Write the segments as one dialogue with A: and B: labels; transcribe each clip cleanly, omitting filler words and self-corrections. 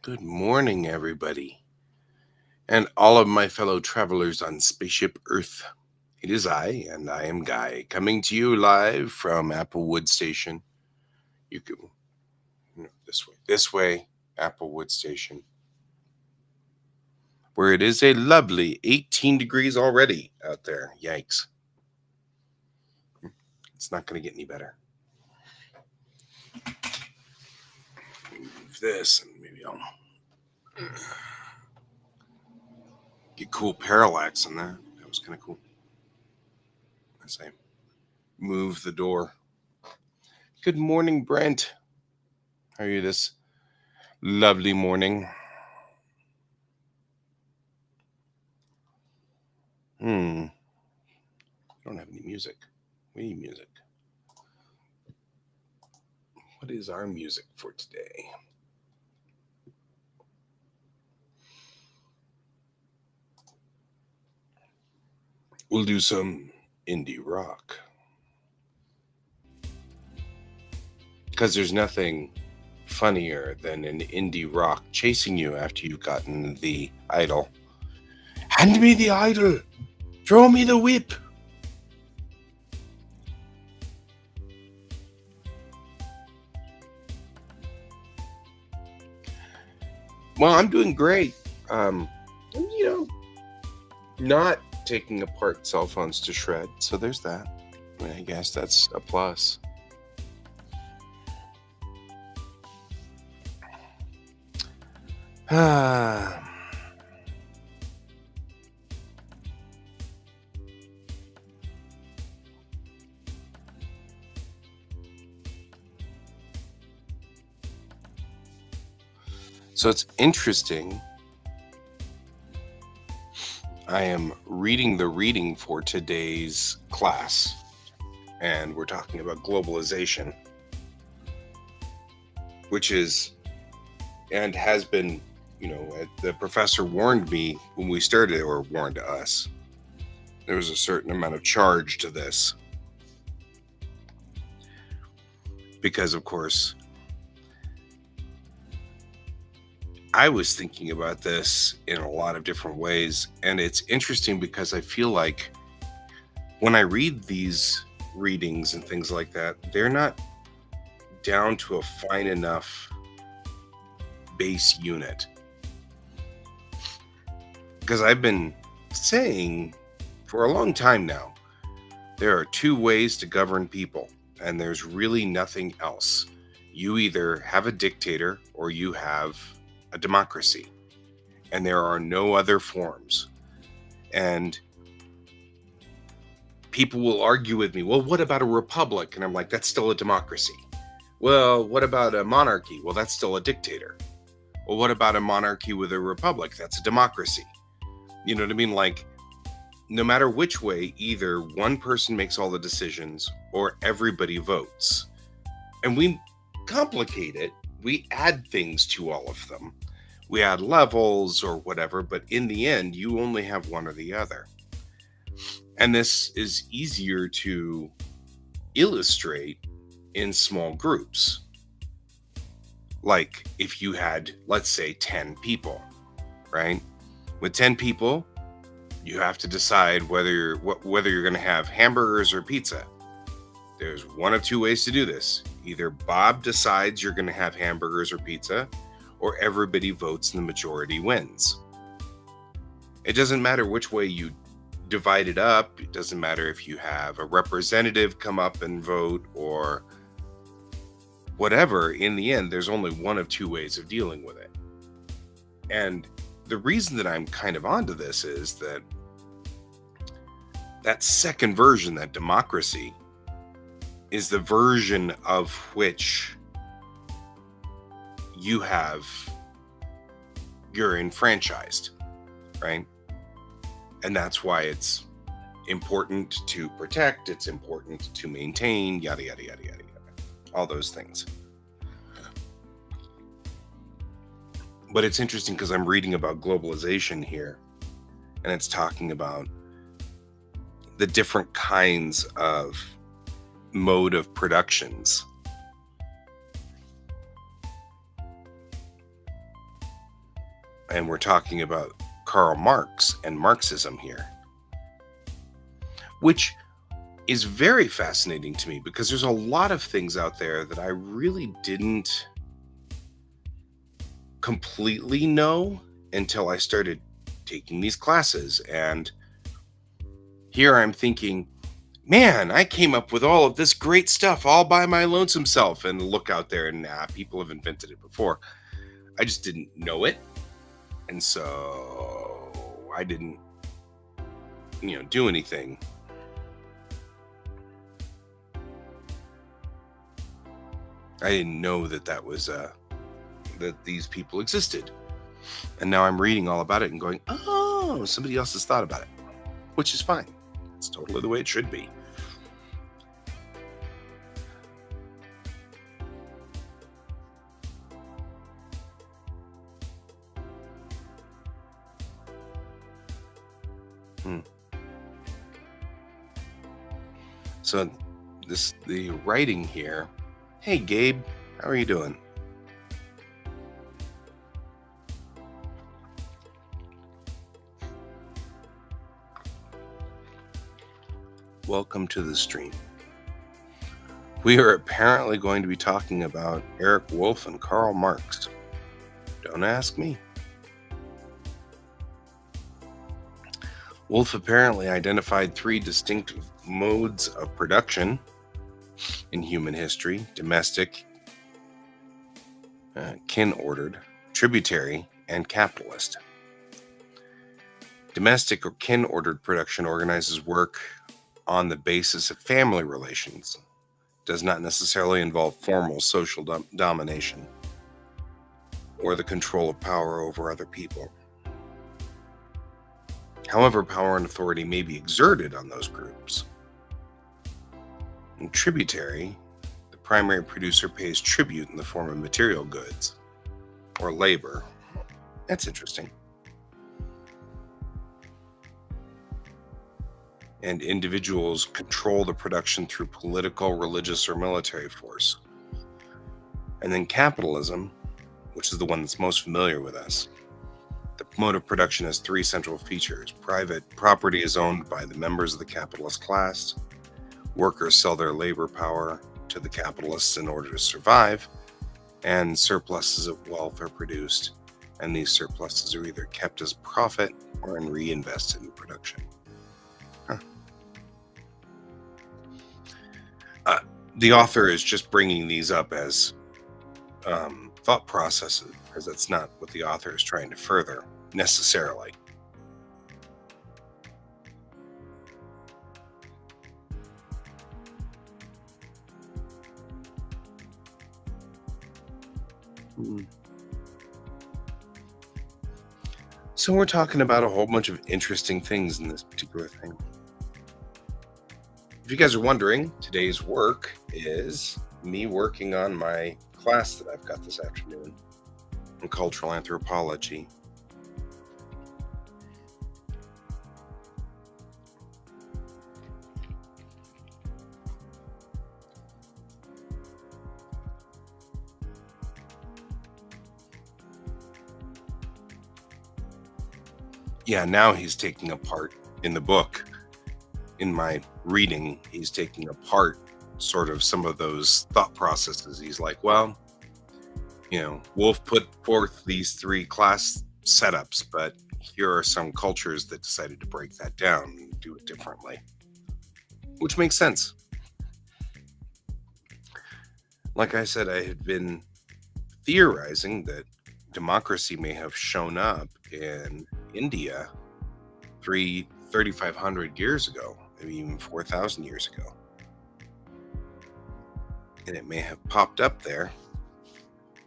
A: Good morning, everybody, and all of my fellow travelers on Spaceship Earth. It is I, and I am Guy, coming to you live from Applewood Station. You can, this way, Applewood Station, where it is a lovely 18 degrees already out there. Yikes. It's not going to get any better. Move this, and maybe I'll get cool parallax on that. That was kind of cool. As I move the door. Good morning, Brent. How are you this lovely morning? I don't have any music. We need music. What is our music for today? We'll do some indie rock. Because there's nothing funnier than an indie rock chasing you after you've gotten the idol. Hand me the idol! Throw me the whip! Well, I'm doing great. Not taking apart cell phones to shred, so there's that. I guess that's a plus. So it's interesting. I am reading the reading for today's class, and we're talking about globalization, which is and has been, the professor warned me when we started, or warned us. There was a certain amount of charge to this. Because, of course, I was thinking about this in a lot of different ways, and it's interesting because I feel like when I read these readings and things like that, they're not down to a fine enough base unit. Because I've been saying for a long time now, there are two ways to govern people, and there's really nothing else. You either have a dictator or you have a democracy, and there are no other forms. And people will argue with me, well, what about a republic? And I'm like, that's still a democracy. Well, what about a monarchy? Well, that's still a dictator. Well, what about a monarchy with a republic? That's a democracy. You know what I mean? Like, no matter which way, either one person makes all the decisions or everybody votes. And we complicate it. We add things to all of them. We add levels or whatever, but in the end, you only have one or the other. And this is easier to illustrate in small groups. Like if you had, let's say, 10 people, right? With 10 people, you have to decide whether you're going to have hamburgers or pizza. There's one of two ways to do this. Either Bob decides you're going to have hamburgers or pizza, or everybody votes and the majority wins. It doesn't matter which way you divide it up. It doesn't matter if you have a representative come up and vote or whatever. In the end, there's only one of two ways of dealing with it. And the reason that I'm kind of onto this is that second version, that democracy, is the version of which you're enfranchised, right? And that's why it's important to protect, it's important to maintain, yada, yada, yada, yada, yada, all those things. But it's interesting because I'm reading about globalization here, and it's talking about the different kinds of mode of productions. And we're talking about Karl Marx and Marxism here, which is very fascinating to me because there's a lot of things out there that I really didn't completely know until I started taking these classes. And here I'm thinking, man, I came up with all of this great stuff all by my lonesome self. And look out there, and people have invented it before. I just didn't know it. And so I didn't, do anything. I didn't know that was, that these people existed. And now I'm reading all about it and going, oh, somebody else has thought about it, which is fine. It's totally the way it should be. So the writing here. Hey, Gabe, how are you doing? Welcome to the stream. We are apparently going to be talking about Eric Wolf and Karl Marx. Don't ask me. Wolf apparently identified three distinct modes of production in human history: domestic, kin-ordered, tributary, and capitalist. Domestic or kin-ordered production organizes work on the basis of family relations. Does not necessarily involve formal social domination or the control of power over other people. However, power and authority may be exerted on those groups. In tributary, the primary producer pays tribute in the form of material goods or labor. That's interesting. And individuals control the production through political, religious, or military force. And then capitalism, which is the one that's most familiar with us. The mode of production has three central features. Private property is owned by the members of the capitalist class. Workers sell their labor power to the capitalists in order to survive. And surpluses of wealth are produced. And these surpluses are either kept as profit or reinvested in production. The author is just bringing these up as thought processes, because that's not what the author is trying to further necessarily. So we're talking about a whole bunch of interesting things in this particular thing. If you guys are wondering, today's work is me working on my class that I've got this afternoon in cultural anthropology. Yeah, now he's taking a part in the book. In my reading, he's taking a part sort of some of those thought processes. He's like, well, Wolf put forth these three class setups, but here are some cultures that decided to break that down and do it differently, which makes sense. Like I said, I had been theorizing that democracy may have shown up in India 3,500 years ago, maybe even 4,000 years ago. And it may have popped up there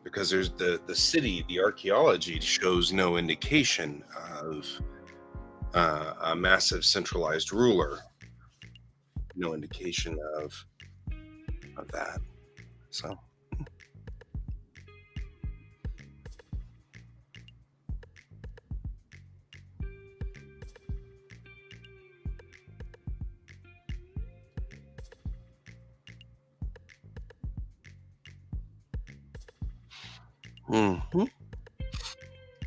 A: because there's the city, the archaeology shows no indication of a massive centralized ruler, no indication of that. So mhm.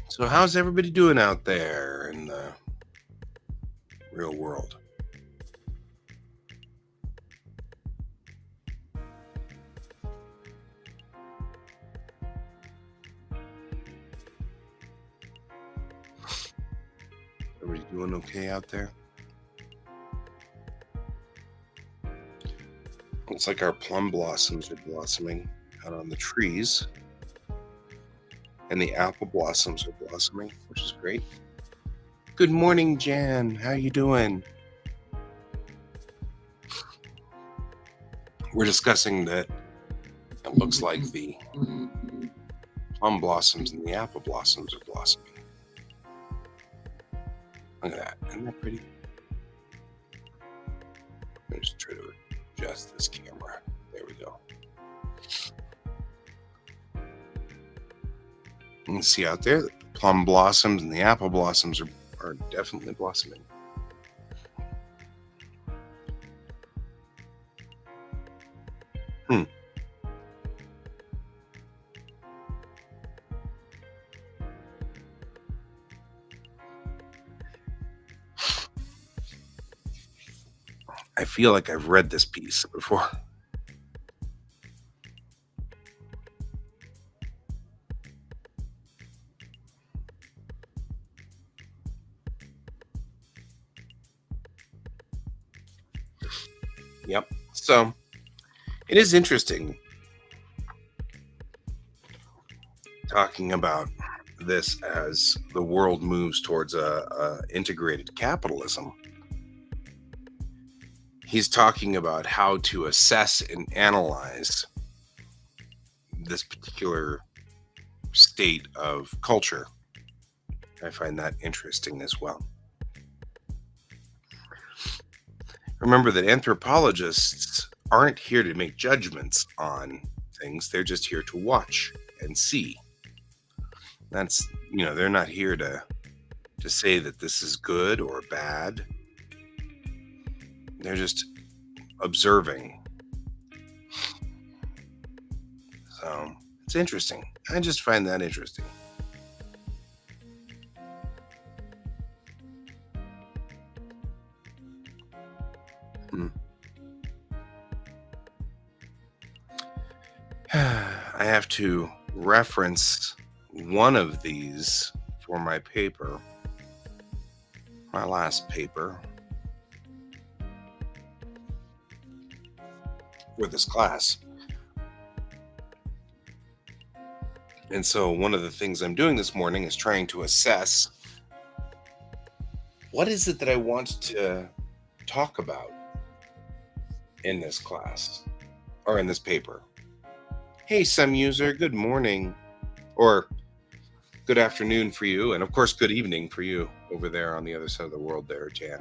A: So how's everybody doing out there in the real world? Everybody doing okay out there? Looks like our plum blossoms are blossoming out on the trees, and the apple blossoms are blossoming, which is great. Good morning, Jan. How you doing? We're discussing that it looks like the plum blossoms and the apple blossoms are blossoming. Look at that. Isn't that pretty? Let me just try to adjust this camera. There we go. You can see out there that the plum blossoms and the apple blossoms are definitely blossoming. I feel like I've read this piece before. Yep. So it is interesting talking about this as the world moves towards a integrated capitalism. He's talking about how to assess and analyze this particular state of culture. I find that interesting as well. Remember that anthropologists aren't here to make judgments on things, they're just here to watch and see. That's, they're not here to say that this is good or bad. They're just observing. So it's interesting. I just find that interesting. I have to reference one of these for my paper, my last paper for this class. And so one of the things I'm doing this morning is trying to assess what is it that I want to talk about in this class or in this paper. Hey, some user, good morning, or good afternoon for you, and of course, good evening for you over there on the other side of the world there, Jan.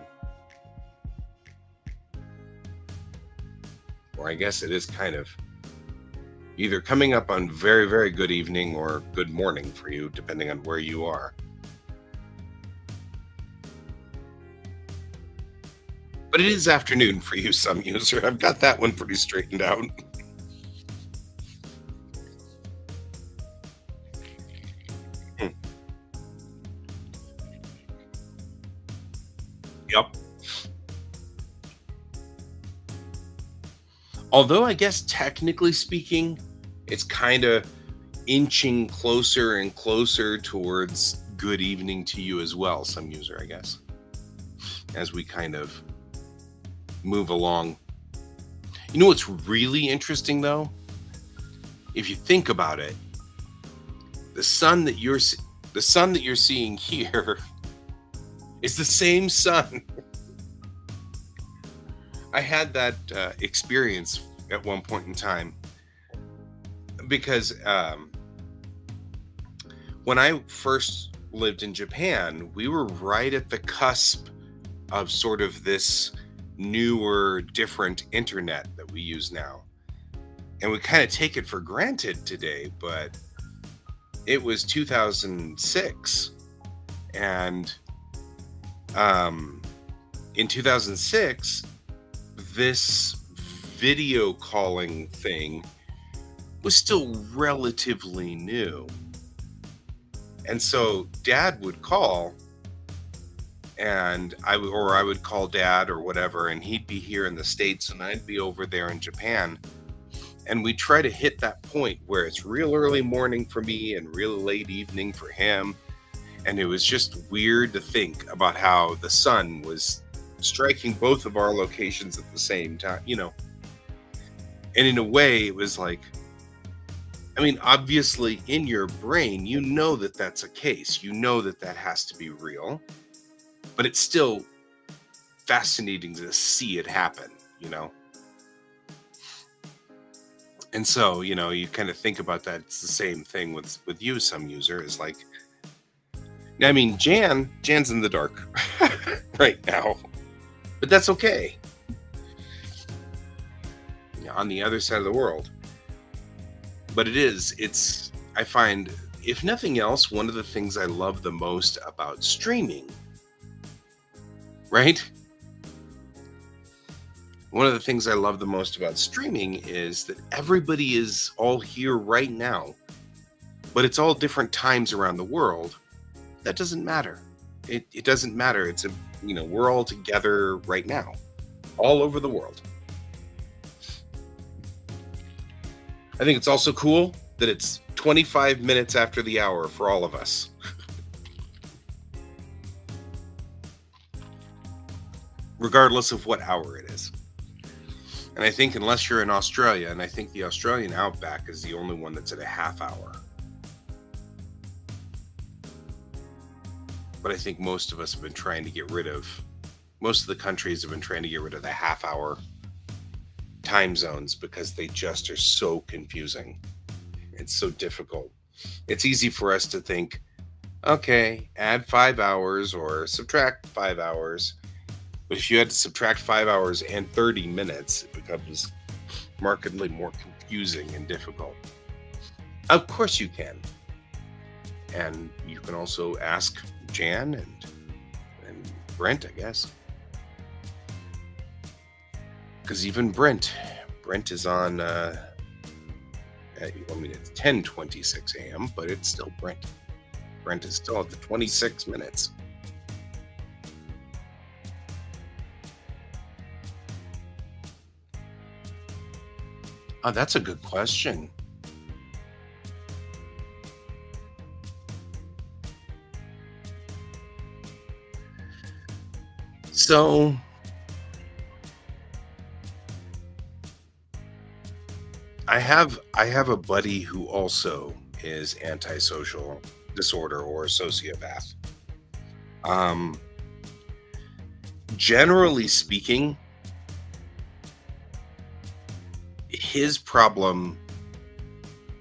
A: Or I guess it is kind of either coming up on very, very good evening or good morning for you, depending on where you are. But it is afternoon for you, some user. I've got that one pretty straightened out. Yep. Although I guess technically speaking, it's kind of inching closer and closer towards good evening to you as well, some user, I guess, as we kind of move along. You know what's really interesting though? If you think about it, the sun that you're the sun that you're seeing here is the same sun. I had that experience at one point in time because when I first lived in Japan, we were right at the cusp of sort of this newer, different internet that we use now. And we kind of take it for granted today, but it was 2006. And in 2006, this video calling thing was still relatively new. And so dad would call and I would call dad or whatever, and he'd be here in the States and I'd be over there in Japan. And we try to hit that point where it's real early morning for me and real late evening for him. And it was just weird to think about how the sun was striking both of our locations at the same time, you know. And in a way, it was like, I mean, obviously in your brain, you know that that's a case. You know that that has to be real. But it's still fascinating to see it happen, you know. And so, you know, you kind of think about that. It's the same thing with you, some user, is like, I mean, Jan's in the dark right now, but that's okay. On the other side of the world. But I find, if nothing else, one of the things I love the most about streaming, right? One of the things I love the most about streaming is that everybody is all here right now, but it's all different times around the world. That doesn't matter. It doesn't matter. We're all together right now, all over the world. I think it's also cool that it's 25 minutes after the hour for all of us. Regardless of what hour it is. And I think unless you're in Australia, and I think the Australian outback is the only one that's at a half hour. But I think most of us have been trying to get rid of, most of the countries have been trying to get rid of the half hour time zones because they just are so confusing. It's so difficult. It's easy for us to think, okay, add 5 hours or subtract 5 hours. But if you had to subtract 5 hours and 30 minutes, it becomes markedly more confusing and difficult. Of course you can. And you can also ask Jan and Brent, I guess. Because even Brent is on, it's 10:26 a.m., but it's still Brent. Brent is still at the 26 minutes. Oh, that's a good question. So, I have a buddy who also is antisocial disorder or sociopath. Um, Generally speaking, his problem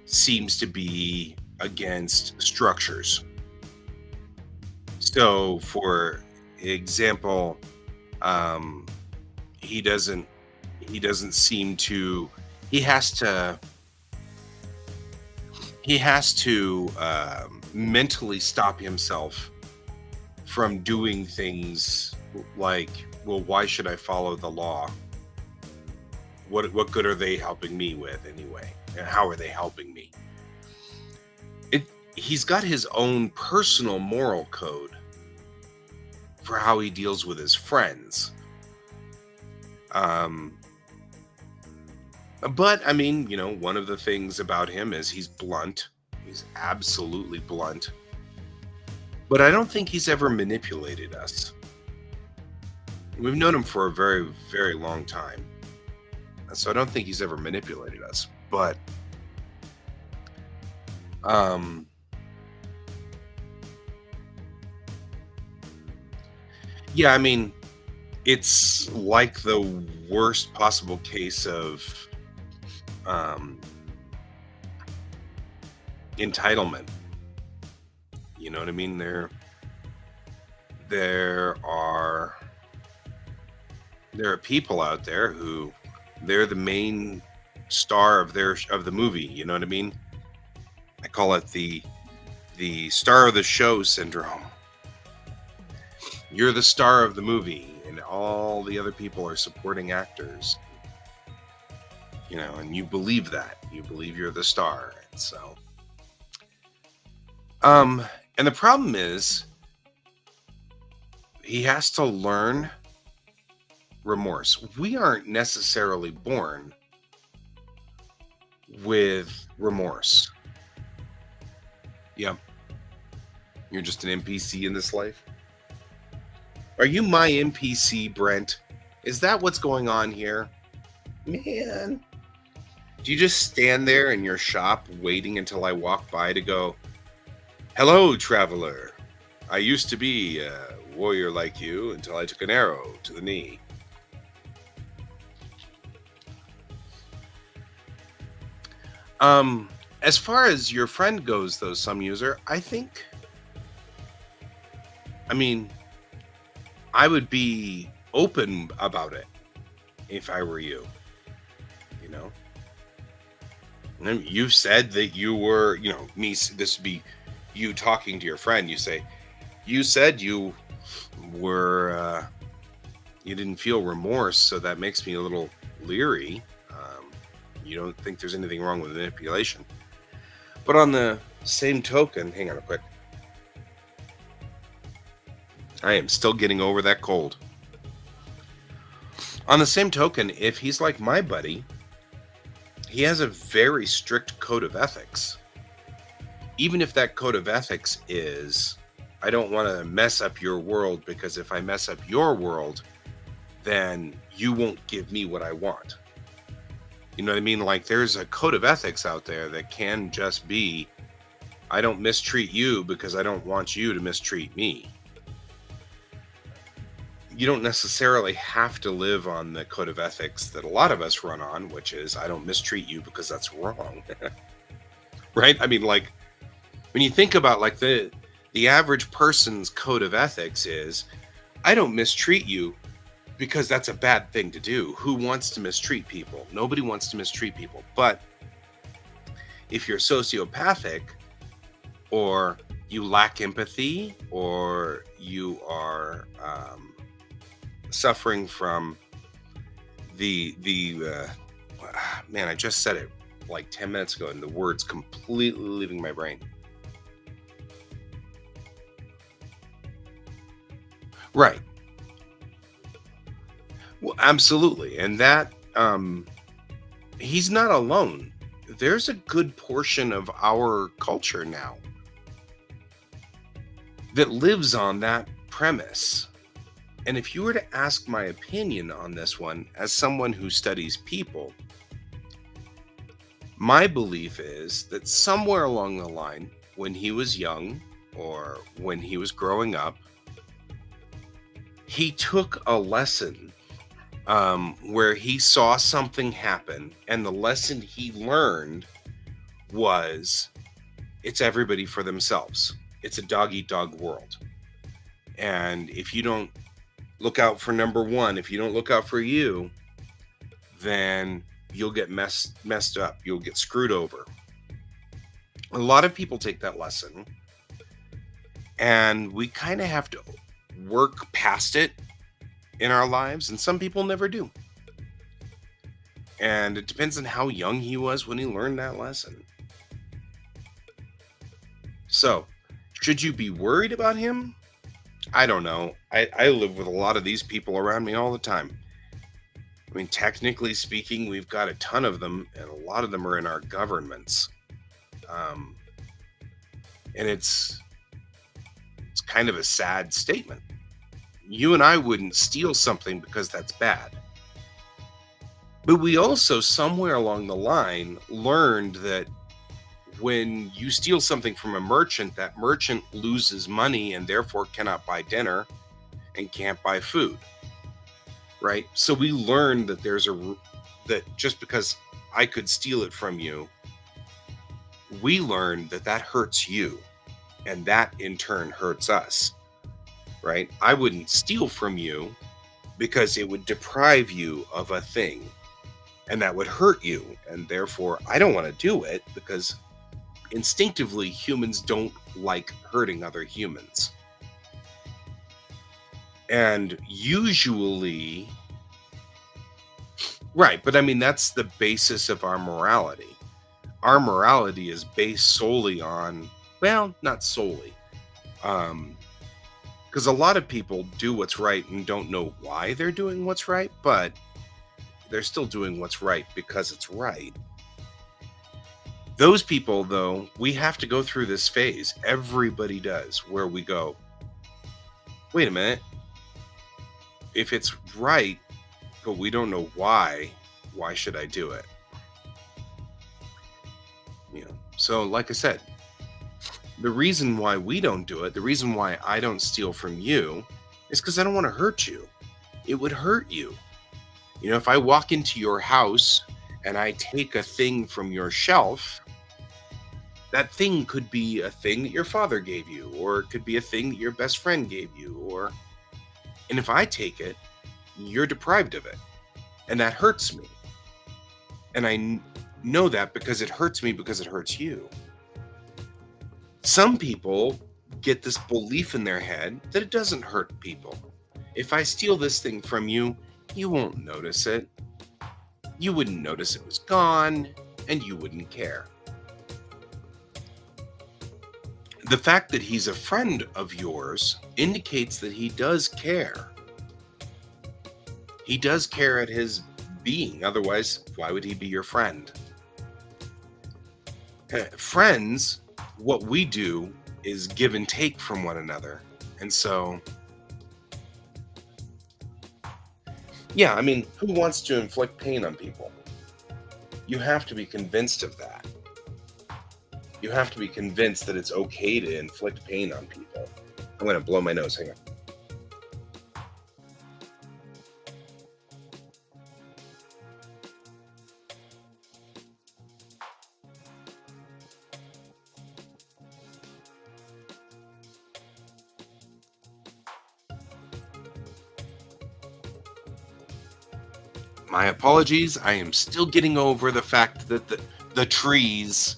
A: seems to be against structures. So, for example, um, he doesn't seem to. He has to. He has to mentally stop himself from doing things like, well, why should I follow the law? What good are they helping me with anyway? And how are they helping me? He's got his own personal moral code for how he deals with his friends. Um, But I mean, one of the things about him is he's blunt. He's absolutely blunt. But I don't think he's ever manipulated us. We've known him for a very, very long time. So I don't think he's ever manipulated us. But um yeah, I mean, it's like the worst possible case of um entitlement. You know what I mean? There are there are people out there who they're the main star of the movie, you know what I mean? I call it the star of the show syndrome. You're the star of the movie and all the other people are supporting actors, and you believe that. You believe you're the star. And so um and the problem is he has to learn remorse. We aren't necessarily born with remorse. Yep. You're just an NPC in this life. Are you my NPC, Brent? Is that what's going on here? Man. Do you just stand there in your shop waiting until I walk by to go, "Hello, traveler. I used to be a warrior like you until I took an arrow to the knee." Um, as far as your friend goes, though, some user, I mean, I would be open about it if I were you, you know? And you said that you were, this would be you talking to your friend. You said were, you didn't feel remorse, so that makes me a little leery. You don't think there's anything wrong with manipulation. But on the same token, hang on a quick. I am still getting over that cold. On the same token, if he's like my buddy, he has a very strict code of ethics. Even if that code of ethics is, I don't want to mess up your world, because if I mess up your world, then you won't give me what I want. You know what I mean? Like, there's a code of ethics out there that can just be, I don't mistreat you because I don't want you to mistreat me. You don't necessarily have to live on the code of ethics that a lot of us run on, which is, I don't mistreat you because that's wrong. Right? I mean, like, when you think about, like, the average person's code of ethics is, I don't mistreat you because that's a bad thing to do. Who wants to mistreat people? Nobody wants to mistreat people. But if you're sociopathic, or you lack empathy, or you are suffering from man, I just said it like 10 minutes ago and the words completely leaving my brain. Right. Well, absolutely. And that he's not alone. There's a good portion of our culture now that lives on that premise. And if you were to ask my opinion on this one, as someone who studies people, my belief is that somewhere along the line, when he was young or when he was growing up, he took a lesson where he saw something happen, and the lesson he learned was, it's everybody for themselves. It's a dog eat dog world. And if you don't look out for number one, if you don't look out for you, then you'll get messed up. You'll get screwed over. A lot of people take that lesson, and we kind of have to work past it in our lives, and some people never do. And it depends on how young he was when he learned that lesson. So, should you be worried about him? I don't know. I live with a lot of these people around me all the time. I mean, technically speaking, we've got a ton of them, and a lot of them are in our governments. Um, and it's kind of a sad statement. You and I wouldn't steal something because that's bad. But we also, somewhere along the line, learned that when you steal something from a merchant, that merchant loses money and therefore cannot buy dinner and can't buy food, right? So we learned that that just because I could steal it from you, we learned that that hurts you, and that in turn hurts us, right? I wouldn't steal from you because it would deprive you of a thing, and that would hurt you, and therefore I don't want to do it because instinctively humans don't like hurting other humans. And usually, right, but I mean, that's the basis of our morality. Our morality is based solely on, well, not solely, because a lot of people do what's right and don't know why they're doing what's right, but they're still doing what's right because it's right. Those people, though, we have to go through this phase. Everybody does, where we go, wait a minute, if it's right, but we don't know why should I do it? So like I said, the reason why we don't do it, the reason why I don't steal from you, is because I don't want to hurt you. It would hurt you. If I walk into your house and I take a thing from your shelf, that thing could be a thing that your father gave you, or it could be a thing that your best friend gave you, and if I take it, you're deprived of it. And that hurts me. And I know that because it hurts me because it hurts you. Some people get this belief in their head that it doesn't hurt people. If I steal this thing from you, you won't notice it. You wouldn't notice it was gone, and you wouldn't care. The fact that he's a friend of yours indicates that he does care. He does care at his being. Otherwise, why would he be your friend? Friends, what we do is give and take from one another. And so, yeah, I mean, who wants to inflict pain on people? You have to be convinced of that. You have to be convinced that it's okay to inflict pain on people. I'm going to blow my nose. Hang on. My apologies. I am still getting over the fact that the trees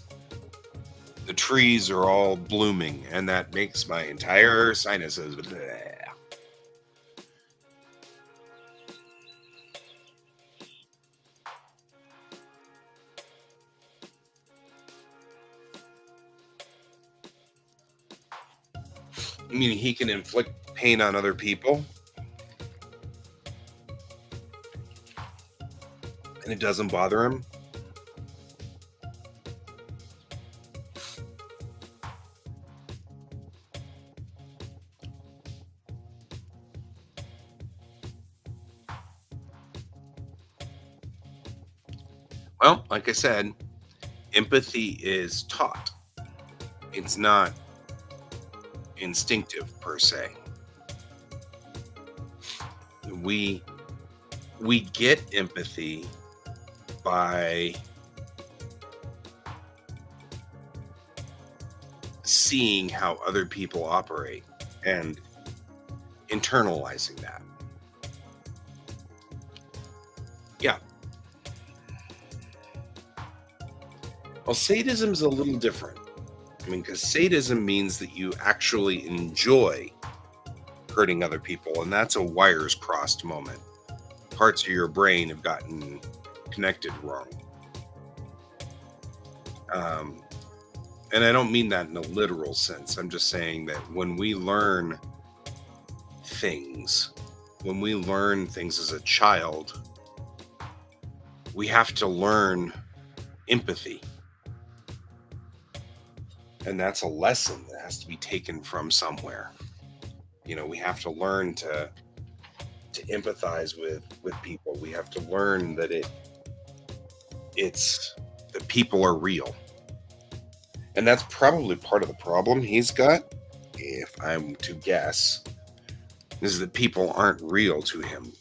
A: are all blooming, and that makes my entire sinuses. Bleh. I mean, he can inflict pain on other people, and it doesn't bother him. Well, like I said, empathy is taught. It's not instinctive per se. We get empathy by seeing how other people operate and internalizing that. Yeah. Well, sadism is a little different. I mean, because sadism means that you actually enjoy hurting other people, and that's a wires crossed moment. Parts of your brain have gotten connected wrong. And I don't mean that in a literal sense. I'm just saying that when we learn things as a child, We have to learn empathy. And that's a lesson that has to be taken from somewhere. We have to learn to empathize with people. We have to learn that it's that people are real. And that's probably part of the problem he's got, if I'm to guess, is that people aren't real to him.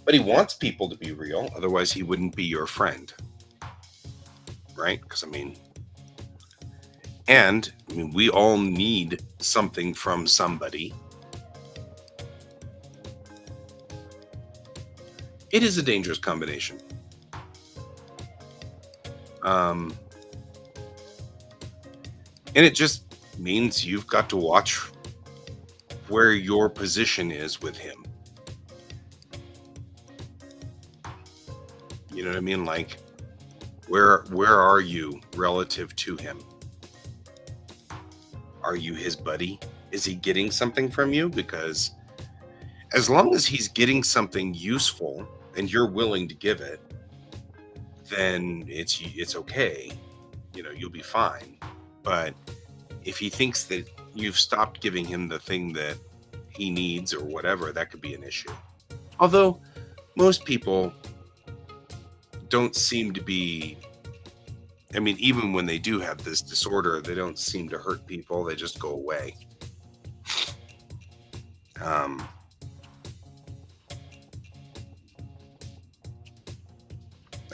A: But he wants people to be real, otherwise he wouldn't be your friend. Right? Because we all need something from somebody. It is a dangerous combination. And it just means you've got to watch where your position is with him. You know what I mean? Like, where are you relative to him? Are you his buddy? Is he getting something from you? Because as long as he's getting something useful and you're willing to give it, then it's okay. You'll be fine. But if he thinks that you've stopped giving him the thing that he needs or whatever, that could be an issue. Although most people don't seem to be, even when they do have this disorder, they don't seem to hurt people. They just go away.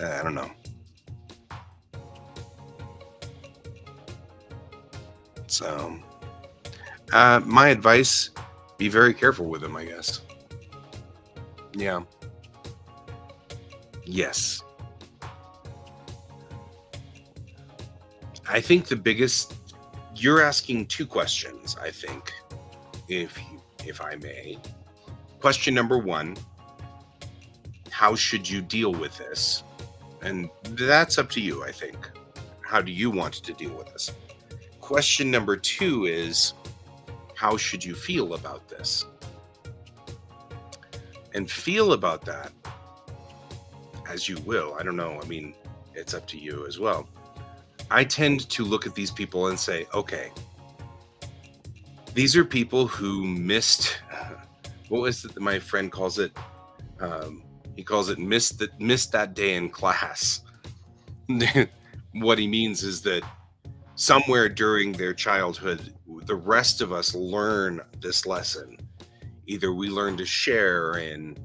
A: I don't know. So, my advice, be very careful with him, I guess. Yeah. Yes. I think you're asking two questions, I think, if I may. Question number one, how should you deal with this? And that's up to you, I think. How do you want to deal with this? Question number two is, how should you feel about this? And feel about that as you will. I don't know. It's up to you as well. I tend to look at these people and say, okay, these are people who missed, what was it that my friend calls it? He calls it missed that day in class. What he means is that somewhere during their childhood, the rest of us learn this lesson. Either we learn to share in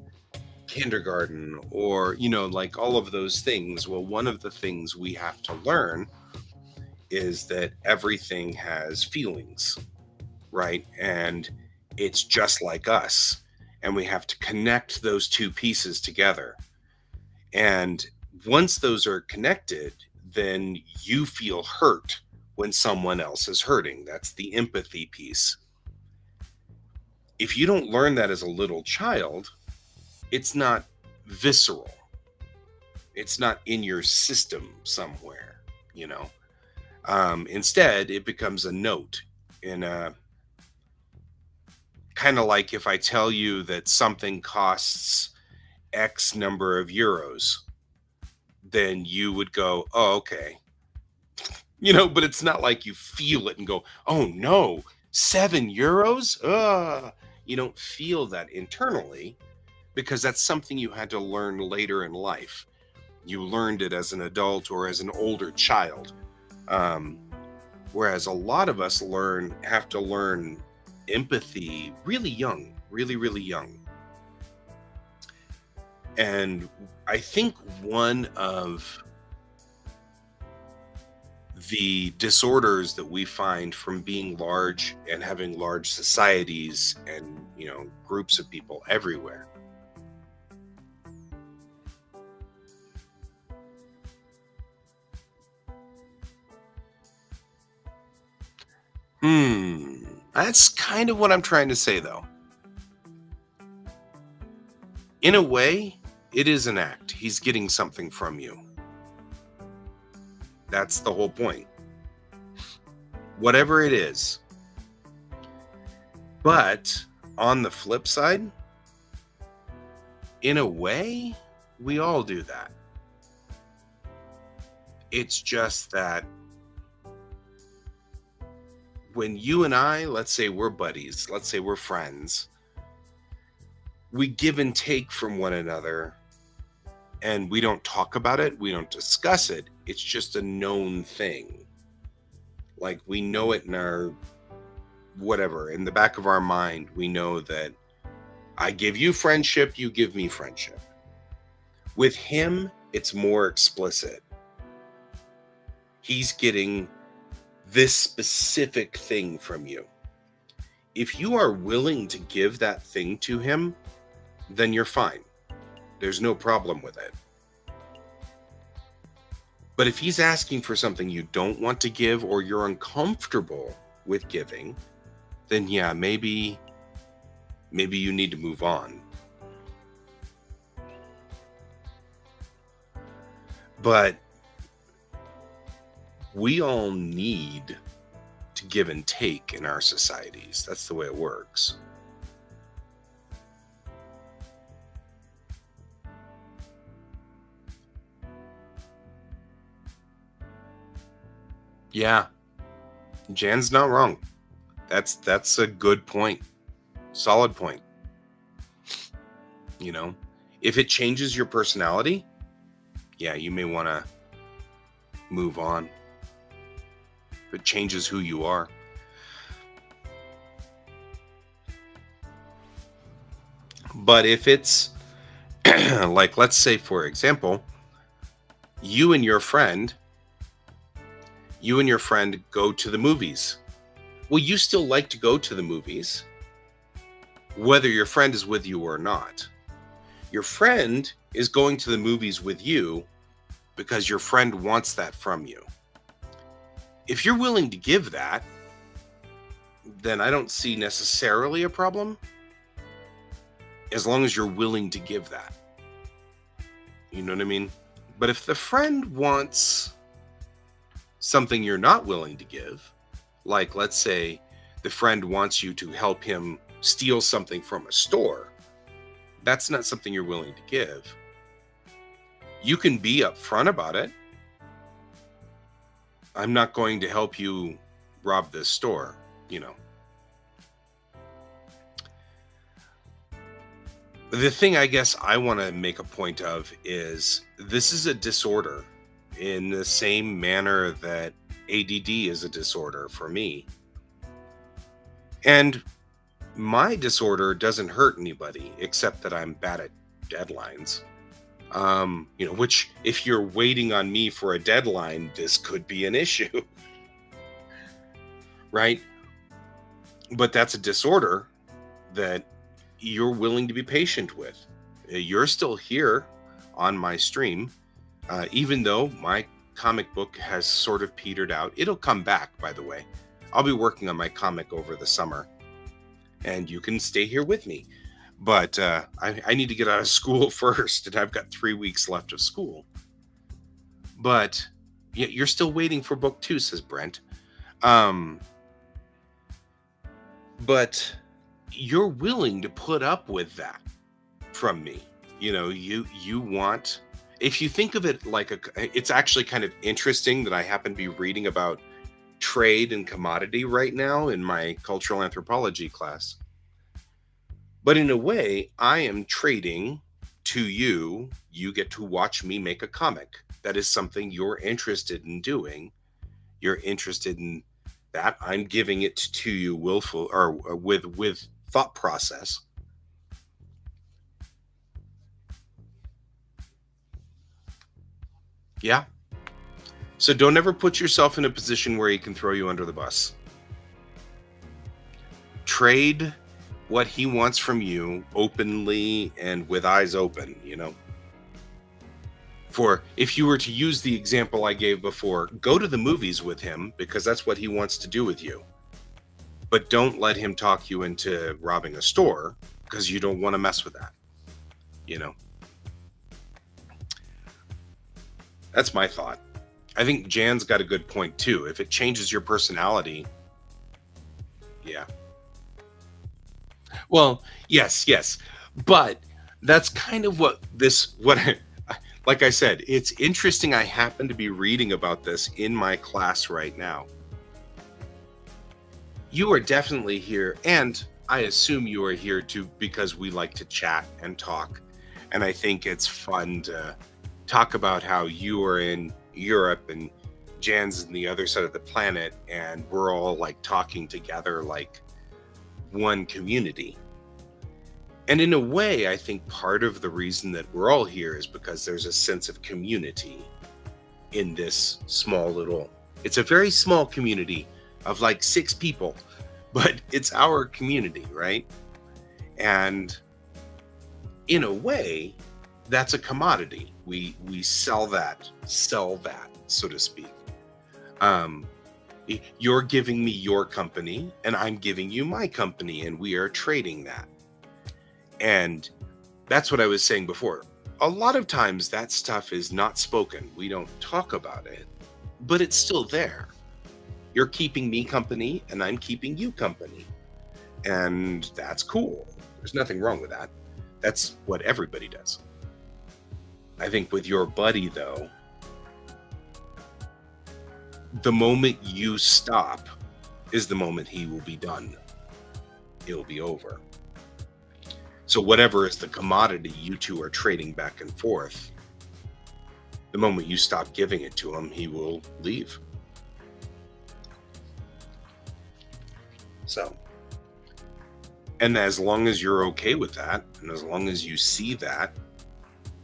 A: kindergarten or, like all of those things. Well, one of the things we have to learn is that everything has feelings, right? And it's just like us. And we have to connect those two pieces together. And once those are connected, then you feel hurt when someone else is hurting. That's the empathy piece. If you don't learn that as a little child, it's not visceral. It's not in your system somewhere, Instead, it becomes a note in a kind of like if I tell you that something costs X number of euros, then you would go, oh, okay. But it's not like you feel it and go, oh no, 7 euros? You don't feel that internally because that's something you had to learn later in life. You learned it as an adult or as an older child. Whereas a lot of us have to learn empathy really young, really, really young. And I think one of the disorders that we find from being large and having large societies and, groups of people everywhere. That's kind of what I'm trying to say, though. In a way, it is an act. He's getting something from you. That's the whole point. Whatever it is. But on the flip side, in a way, we all do that. It's just that when you and I, let's say we're buddies, let's say we're friends, we give and take from one another and we don't talk about it, we don't discuss it. It's just a known thing. Like we know it in our whatever, in the back of our mind, we know that I give you friendship, you give me friendship. With him, it's more explicit. He's getting this specific thing from you. If you are willing to give that thing to him, then you're fine. There's no problem with it. But if he's asking for something you don't want to give or you're uncomfortable with giving, then yeah, maybe you need to move on. But we all need to give and take in our societies. That's the way it works. Yeah, Jan's not wrong. That's a good point. Solid point. You know, if it changes your personality, yeah, you may want to move on. If it changes who you are. But if it's like, let's say, for example, you and your friend go to the movies. Well, you still like to go to the movies, whether your friend is with you or not. Your friend is going to the movies with you because your friend wants that from you. If you're willing to give that, then I don't see necessarily a problem, as long as you're willing to give that. You know what I mean? But if the friend wants something you're not willing to give, like let's say the friend wants you to help him steal something from a store, that's not something you're willing to give. You can be upfront about it. I'm not going to help you rob this store, you know. The thing I guess I want to make a point of is this is a disorder in the same manner that ADD is a disorder for me. And my disorder doesn't hurt anybody except that I'm bad at deadlines. You know, which if you're waiting on me for a deadline, this could be an issue. Right? But that's a disorder that you're willing to be patient with. You're still here on my stream, even though my comic book has sort of petered out. It'll come back, by the way. I'll be working on my comic over the summer, and you can stay here with me. But I need to get out of school first, and I've got 3 weeks left of school. But yeah, you're still waiting for book 2, says Brent. But you're willing to put up with that from me. You know, you want, if you think of it like it's actually kind of interesting that I happen to be reading about trade and commodity right now in my cultural anthropology class. But in a way, I am trading to you. You get to watch me make a comic. That is something you're interested in doing. You're interested in that. I'm giving it to you willful or with thought process. Yeah. So don't ever put yourself in a position where he can throw you under the bus. Trade what he wants from you openly and with eyes open, you know. For if you were to use the example I gave before, go to the movies with him because that's what he wants to do with you. But don't let him talk you into robbing a store because you don't want to mess with that, you know. That's my thought. I think Jan's got a good point too. If it changes your personality, yeah. Well, yes. But that's kind of like I said, it's interesting. I happen to be reading about this in my class right now. You are definitely here, and I assume you are here too because we like to chat and talk. And I think it's fun to talk about how you are in Europe and Jan's in the other side of the planet, and we're all like talking together like one community. And in a way, I think part of the reason that we're all here is because there's a sense of community in this small little, it's a very small community of like 6 people, but it's our community, right? And in a way, that's a commodity. We sell that, so to speak. Um, you're giving me your company, and I'm giving you my company, and we are trading that. And that's what I was saying before. A lot of times that stuff is not spoken. We don't talk about it, but it's still there. You're keeping me company, and I'm keeping you company. And that's cool. There's nothing wrong with that. That's what everybody does. I think with your buddy, though, the moment you stop is the moment he will be done. It'll be over. So whatever is the commodity you two are trading back and forth, the moment you stop giving it to him, he will leave. So, and as long as you're okay with that, and as long as you see that,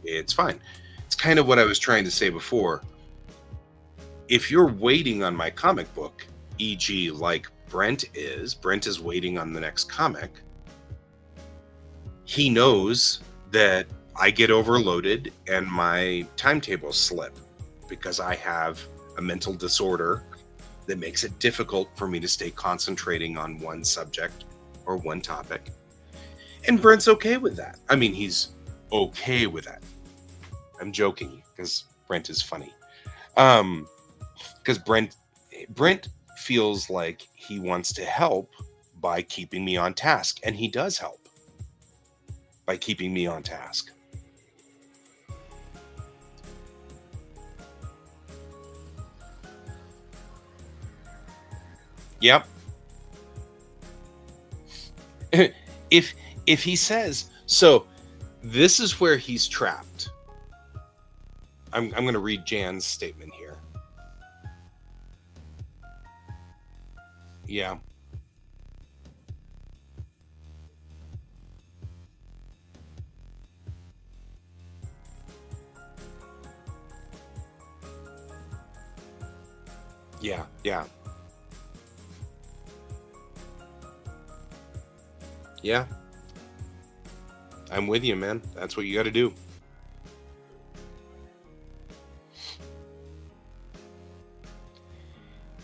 A: it's fine. It's kind of what I was trying to say before. If you're waiting on my comic book, e.g. like Brent is waiting on the next comic, he knows that I get overloaded and my timetables slip because I have a mental disorder that makes it difficult for me to stay concentrating on one subject or one topic. And Brent's okay with that. I mean, he's okay with that. I'm joking because Brent is funny. Because Brent feels like he wants to help by keeping me on task, and he does help by keeping me on task. Yep. if he says so, this is where he's trapped. I'm going to read Jan's statement here. Yeah. Yeah, yeah. Yeah. I'm with you, man. That's what you got to do.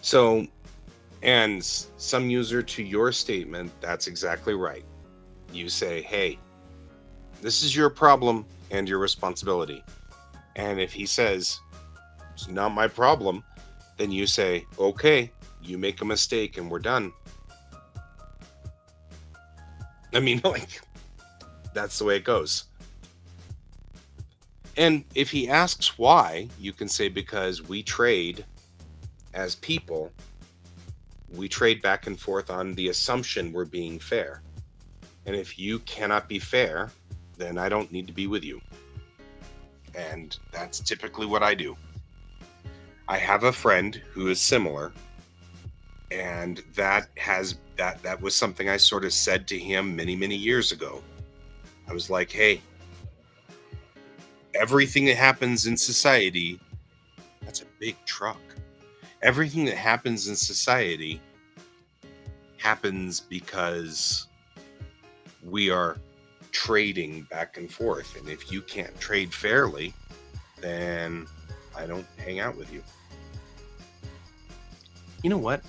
A: So, and some user to your statement, that's exactly right. You say, hey, this is your problem and your responsibility. And if he says, it's not my problem, then you say, okay, you make a mistake and we're done. I mean, like, that's the way it goes. And if he asks why, you can say, because we trade as people, we trade back and forth on the assumption we're being fair. And if you cannot be fair, then I don't need to be with you. And that's typically what I do. I have a friend who is similar, and that was something I sort of said to him many, many years ago. I was like, hey, everything that happens in society, that's a big truck. Everything that happens in society happens because we are trading back and forth. And if you can't trade fairly, then I don't hang out with you. You know what?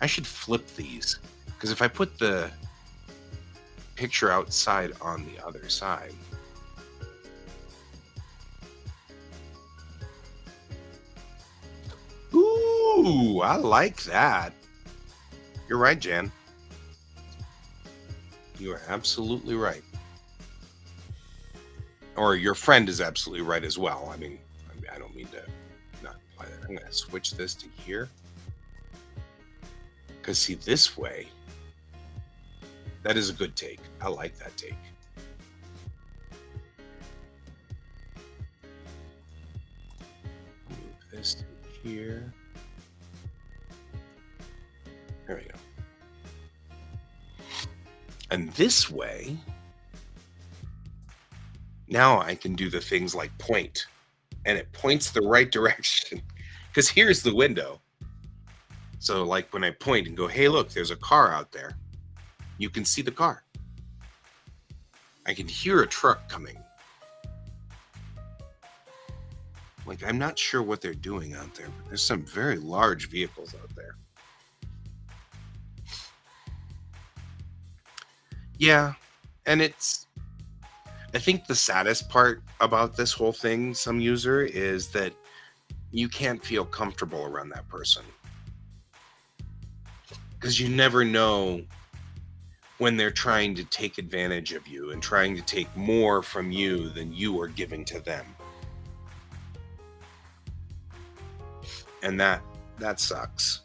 A: I should flip these, because if I put the picture outside on the other side, ooh, I like that. You're right, Jan. You are absolutely right. Or your friend is absolutely right as well. I don't mean to not apply that. I'm going to switch this to here. Because, see, this way, that is a good take. I like that take. Move this to here. There we go. And this way, now I can do the things like point, and it points the right direction. Because here's the window. So, like when I point and go, hey, look, there's a car out there, you can see the car. I can hear a truck coming. Like, I'm not sure what they're doing out there, but there's some very large vehicles out there. Yeah, and I think the saddest part about this whole thing, some user, is that you can't feel comfortable around that person. Because you never know when they're trying to take advantage of you and trying to take more from you than you are giving to them. And that sucks.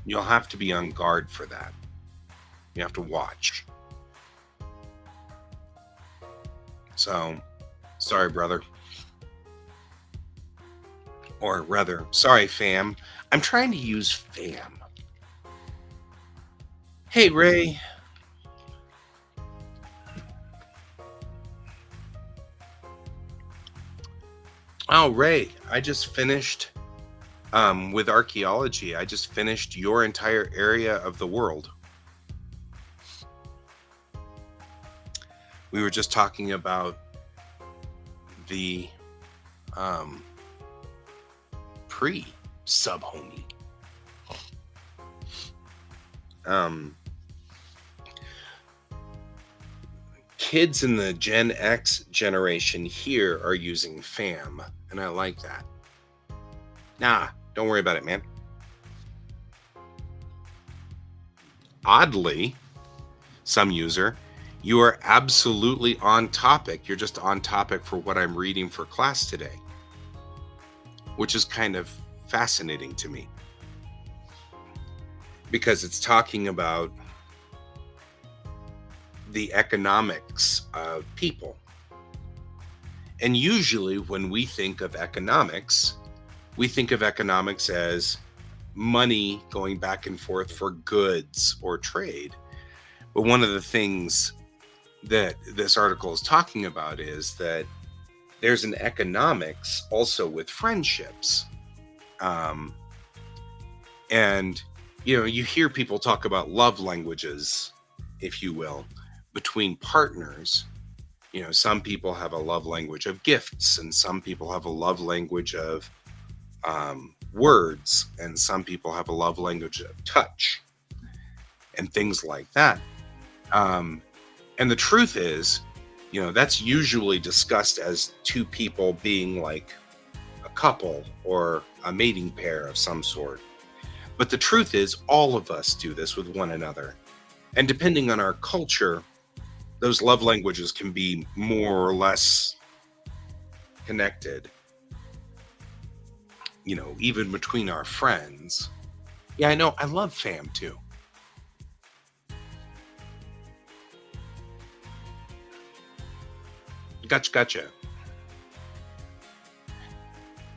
A: You'll have to be on guard for that. You have to watch. So, sorry, brother. Or rather, sorry, fam. I'm trying to use fam. Hey, Ray. Oh, Ray, I just finished with archaeology. I just finished your entire area of the world. We were just talking about the pre-sub-homie. Kids in the Gen X generation here are using fam, and I like that. Nah, don't worry about it, man. Oddly, some user, you are absolutely on topic. You're just on topic for what I'm reading for class today, which is kind of fascinating to me because it's talking about the economics of people. And usually when we think of economics as money going back and forth for goods or trade. But one of the things that this article is talking about is that there's an economics also with friendships. And, you hear people talk about love languages, if you will, between partners. Some people have a love language of gifts, and some people have a love language of words, and some people have a love language of touch and things like that. And the truth is, that's usually discussed as two people being like a couple or a mating pair of some sort. But the truth is, all of us do this with one another. And depending on our culture, those love languages can be more or less connected, even between our friends. Yeah, I know. I love fam too. Gotcha.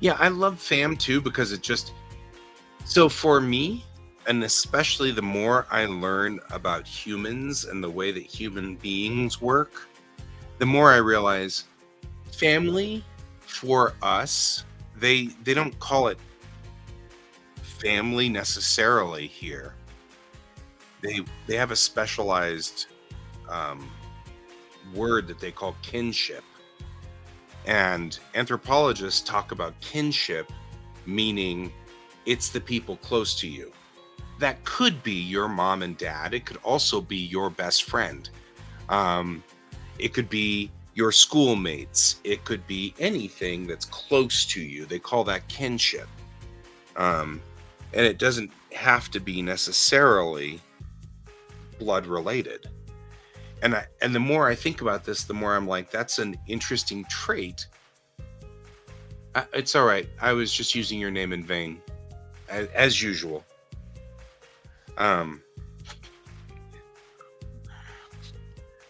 A: Yeah, I love fam too because so for me, and especially the more I learn about humans and the way that human beings work, the more I realize family for us, they don't call it family necessarily here. They have a specialized word that they call kinship. And anthropologists talk about kinship, meaning it's the people close to you. That could be your mom and dad. It could also be your best friend. It could be your schoolmates. It could be anything that's close to you. They call that kinship. And it doesn't have to be necessarily blood related. And the more I think about this, the more I'm like, that's an interesting trait. It's all right. I was just using your name in vain, as usual. Um,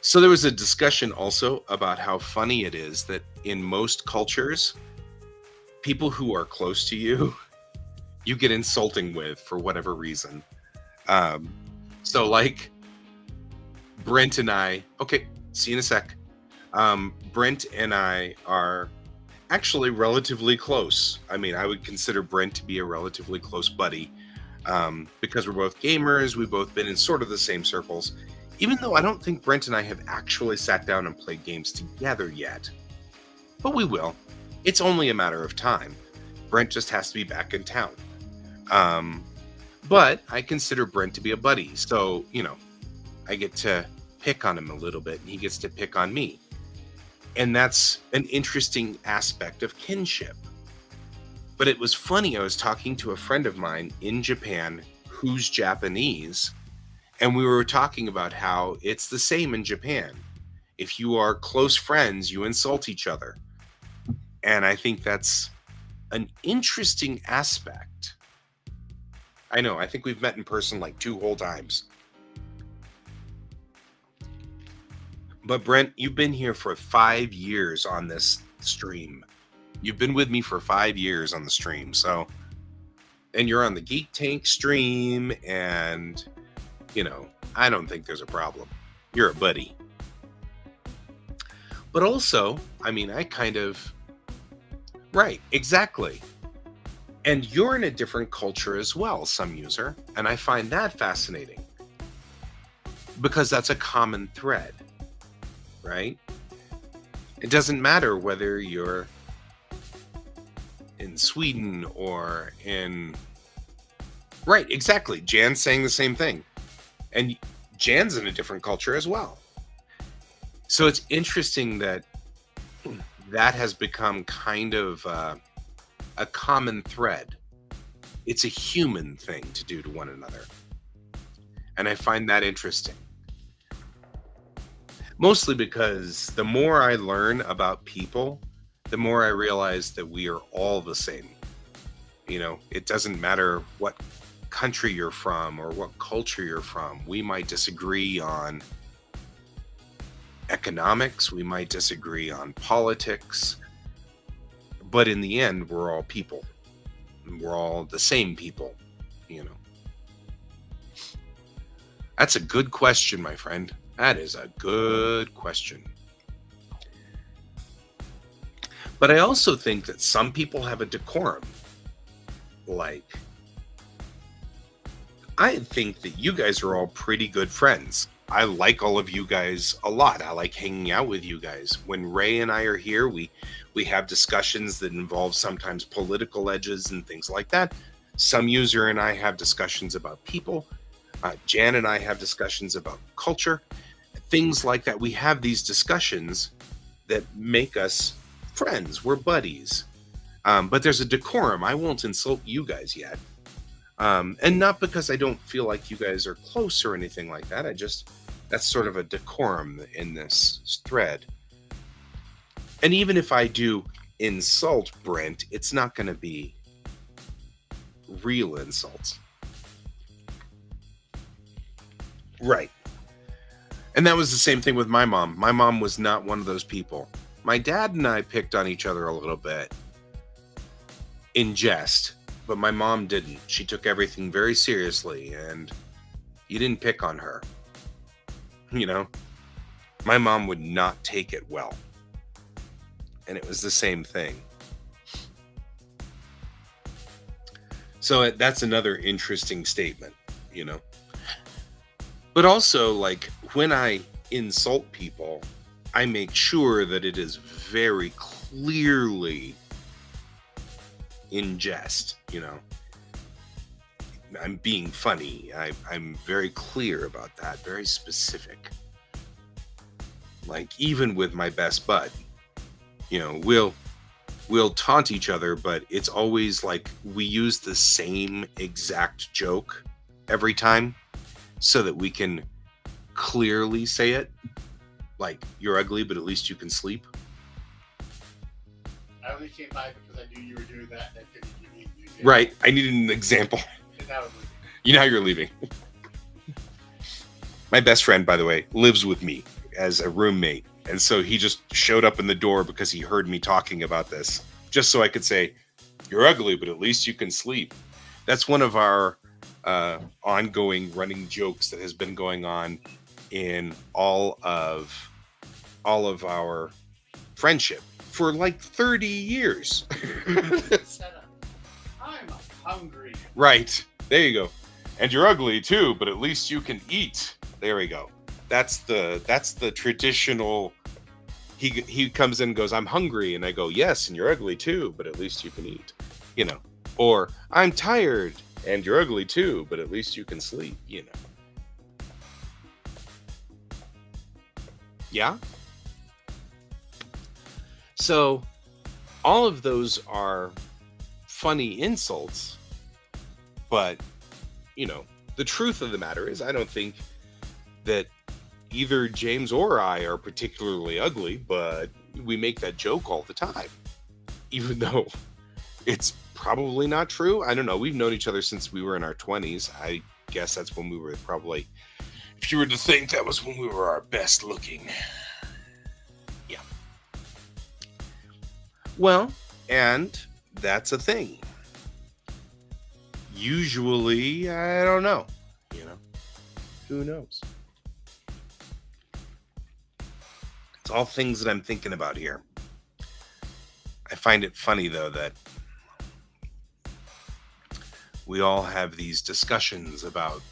A: so there was a discussion also about how funny it is that in most cultures, people who are close to you, you get insulting with for whatever reason. Um, so like Brent and I, okay, see you in a sec. Brent and I are actually relatively close. I mean, I would consider Brent to be a relatively close buddy, because we're both gamers. We've both been in sort of the same circles, even though I don't think Brent and I have actually sat down and played games together yet. But we will. It's only a matter of time. Brent just has to be back in town. But I consider Brent to be a buddy, so, I get to pick on him a little bit, and he gets to pick on me. And that's an interesting aspect of kinship. But it was funny, I was talking to a friend of mine in Japan who's Japanese, and we were talking about how it's the same in Japan. If you are close friends, you insult each other. And I think that's an interesting aspect. I know, I think we've met in person like 2 whole times. But Brent, you've been here for 5 years on this stream. You've been with me for 5 years on the stream, so... And you're on the Geek Tank stream, and, I don't think there's a problem. You're a buddy. But also, I mean, I kind of... Right, exactly. And you're in a different culture as well, some user, and I find that fascinating. Because that's a common thread. Right? It doesn't matter whether you're in Sweden or in... Right, exactly. Jan's saying the same thing. And Jan's in a different culture as well. So it's interesting that that has become kind of a common thread. It's a human thing to do to one another. And I find that interesting. Mostly because the more I learn about people, the more I realize that we are all the same. It doesn't matter what country you're from or what culture you're from. We might disagree on economics, we might disagree on politics, but in the end, we're all people. We're all the same people, That's a good question, my friend. That is a good question. But I also think that some people have a decorum. Like, I think that you guys are all pretty good friends. I like all of you guys a lot. I like hanging out with you guys. When Ray and I are here, we have discussions that involve sometimes political edges and things like that. Some user and I have discussions about people. Jan and I have discussions about culture. Things like that. We have these discussions that make us friends. We're buddies. But there's a decorum. I won't insult you guys yet. And not because I don't feel like you guys are close or anything like that. That's sort of a decorum in this thread. And even if I do insult Brent, it's not going to be real insults. Right. And that was the same thing with my mom. My mom was not one of those people. My dad and I picked on each other a little bit in jest, but my mom didn't. She took everything very seriously, and you didn't pick on her. My mom would not take it well. And it was the same thing. So that's another interesting statement, But also, like, when I insult people, I make sure that it is very clearly in jest, I'm being funny. I'm very clear about that, very specific. Like, even with my best bud, we'll taunt each other, but it's always like we use the same exact joke every time so that we can clearly say it, like, you're ugly, but at least you can sleep.
B: I only came by because I knew you were doing that, and I figured you needed an example.
A: Right. I needed an example.
B: And now I'm leaving.
A: You know how you're leaving. My best friend, by the way, lives with me as a roommate. And so he just showed up in the door because he heard me talking about this, just so I could say, you're ugly, but at least you can sleep. That's one of our ongoing running jokes that has been going on in all of our friendship for like 30 years.
B: Shut up. I'm hungry.
A: Right. There you go. And you're ugly too, but at least you can eat. There we go. That's the traditional. He comes in and goes, I'm hungry, and I go, yes, and you're ugly too, but at least you can eat. You know. Or I'm tired, and you're ugly too, but at least you can sleep, you know. Yeah? So, all of those are funny insults, but, you know, the truth of the matter is I don't think that either James or I are particularly ugly, but we make that joke all the time, even though it's probably not true. I don't know. We've known each other since we were in our 20s. I guess that's when we were probably, if you were to think, that was when we were our best looking. Yeah. Well, and that's a thing. Usually, I don't know. You know, who knows? It's all things that I'm thinking about here. I find it funny, though, that we all have these discussions about,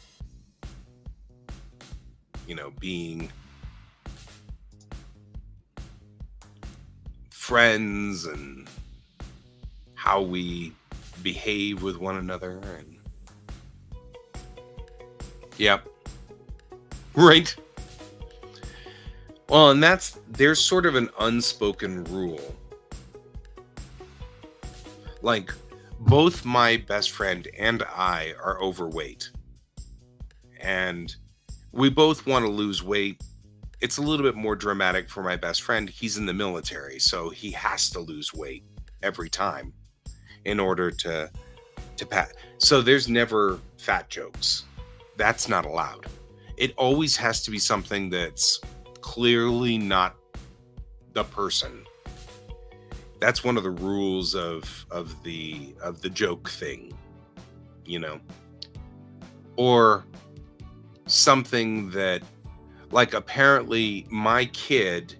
A: you know, being friends and how we behave with one another. And yep. Right. Well, and there's sort of an unspoken rule. Like, both my best friend and I are overweight. And we both want to lose weight. It's a little bit more dramatic for my best friend. He's in the military, so he has to lose weight every time in order to pass. So there's never fat jokes. That's not allowed. It always has to be something that's clearly not the person. That's one of the rules of the joke thing, you know. Or something that, like, apparently my kid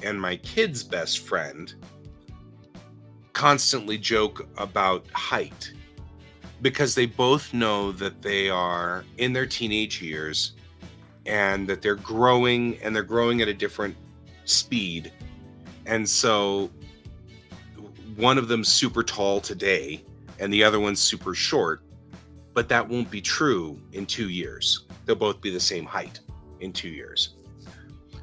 A: and my kid's best friend constantly joke about height because they both know that they are in their teenage years and that they're growing, and they're growing at a different speed. And so one of them's super tall today and the other one's super short, but that won't be true in 2 years. They'll both be the same height in 2 years.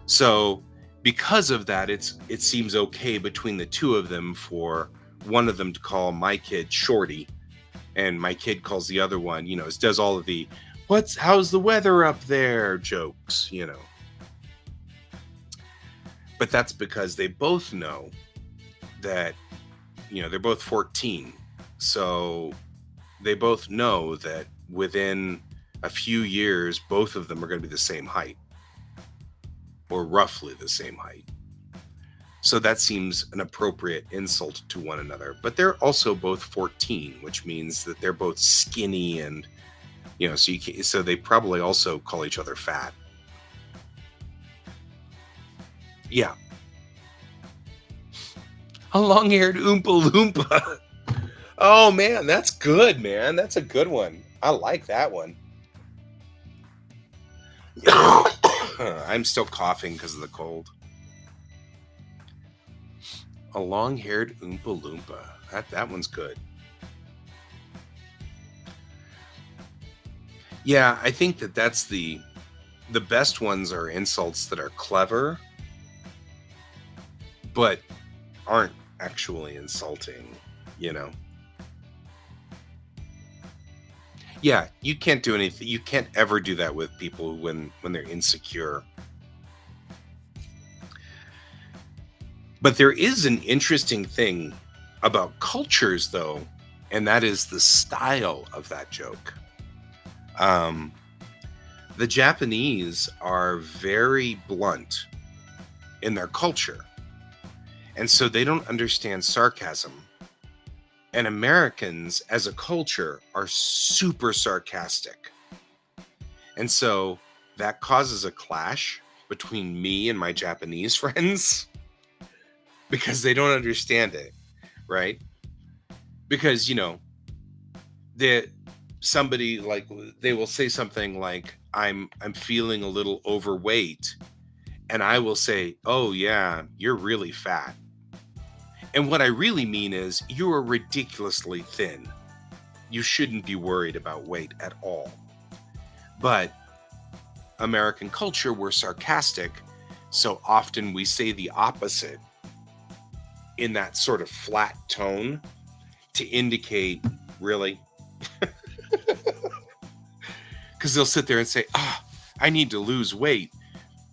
A: So because of that, it seems okay between the two of them for one of them to call my kid Shorty, and my kid calls the other one, you know, it does all of the how's the weather up there jokes, you know. But that's because they both know that, you know, they're both 14. So they both know that within a few years, both of them are going to be the same height, or roughly the same height. So that seems an appropriate insult to one another. But they're also both 14, which means that they're both skinny, and, you know, so they probably also call each other fat. Yeah. A long-haired Oompa Loompa. Oh, man, that's good, man. That's a good one. I like that one. I'm still coughing because of the cold. A long-haired Oompa Loompa. That one's good. Yeah, I think that's the best ones are insults that are clever, but aren't actually insulting, you know. Yeah, you can't do anything. You can't ever do that with people when they're insecure. But there is an interesting thing about cultures, though, and that is the style of that joke. Um, the Japanese are very blunt in their culture, and so they don't understand sarcasm. And Americans, as a culture, are super sarcastic. And so that causes a clash between me and my Japanese friends because they don't understand it, right? Because, that somebody, like, they will say something like, I'm feeling a little overweight, and I will say, "Oh yeah, you're really fat." And what I really mean is, you are ridiculously thin. You shouldn't be worried about weight at all. But American culture, we're sarcastic, so often we say the opposite in that sort of flat tone to indicate, really? Because they'll sit there and say, I need to lose weight.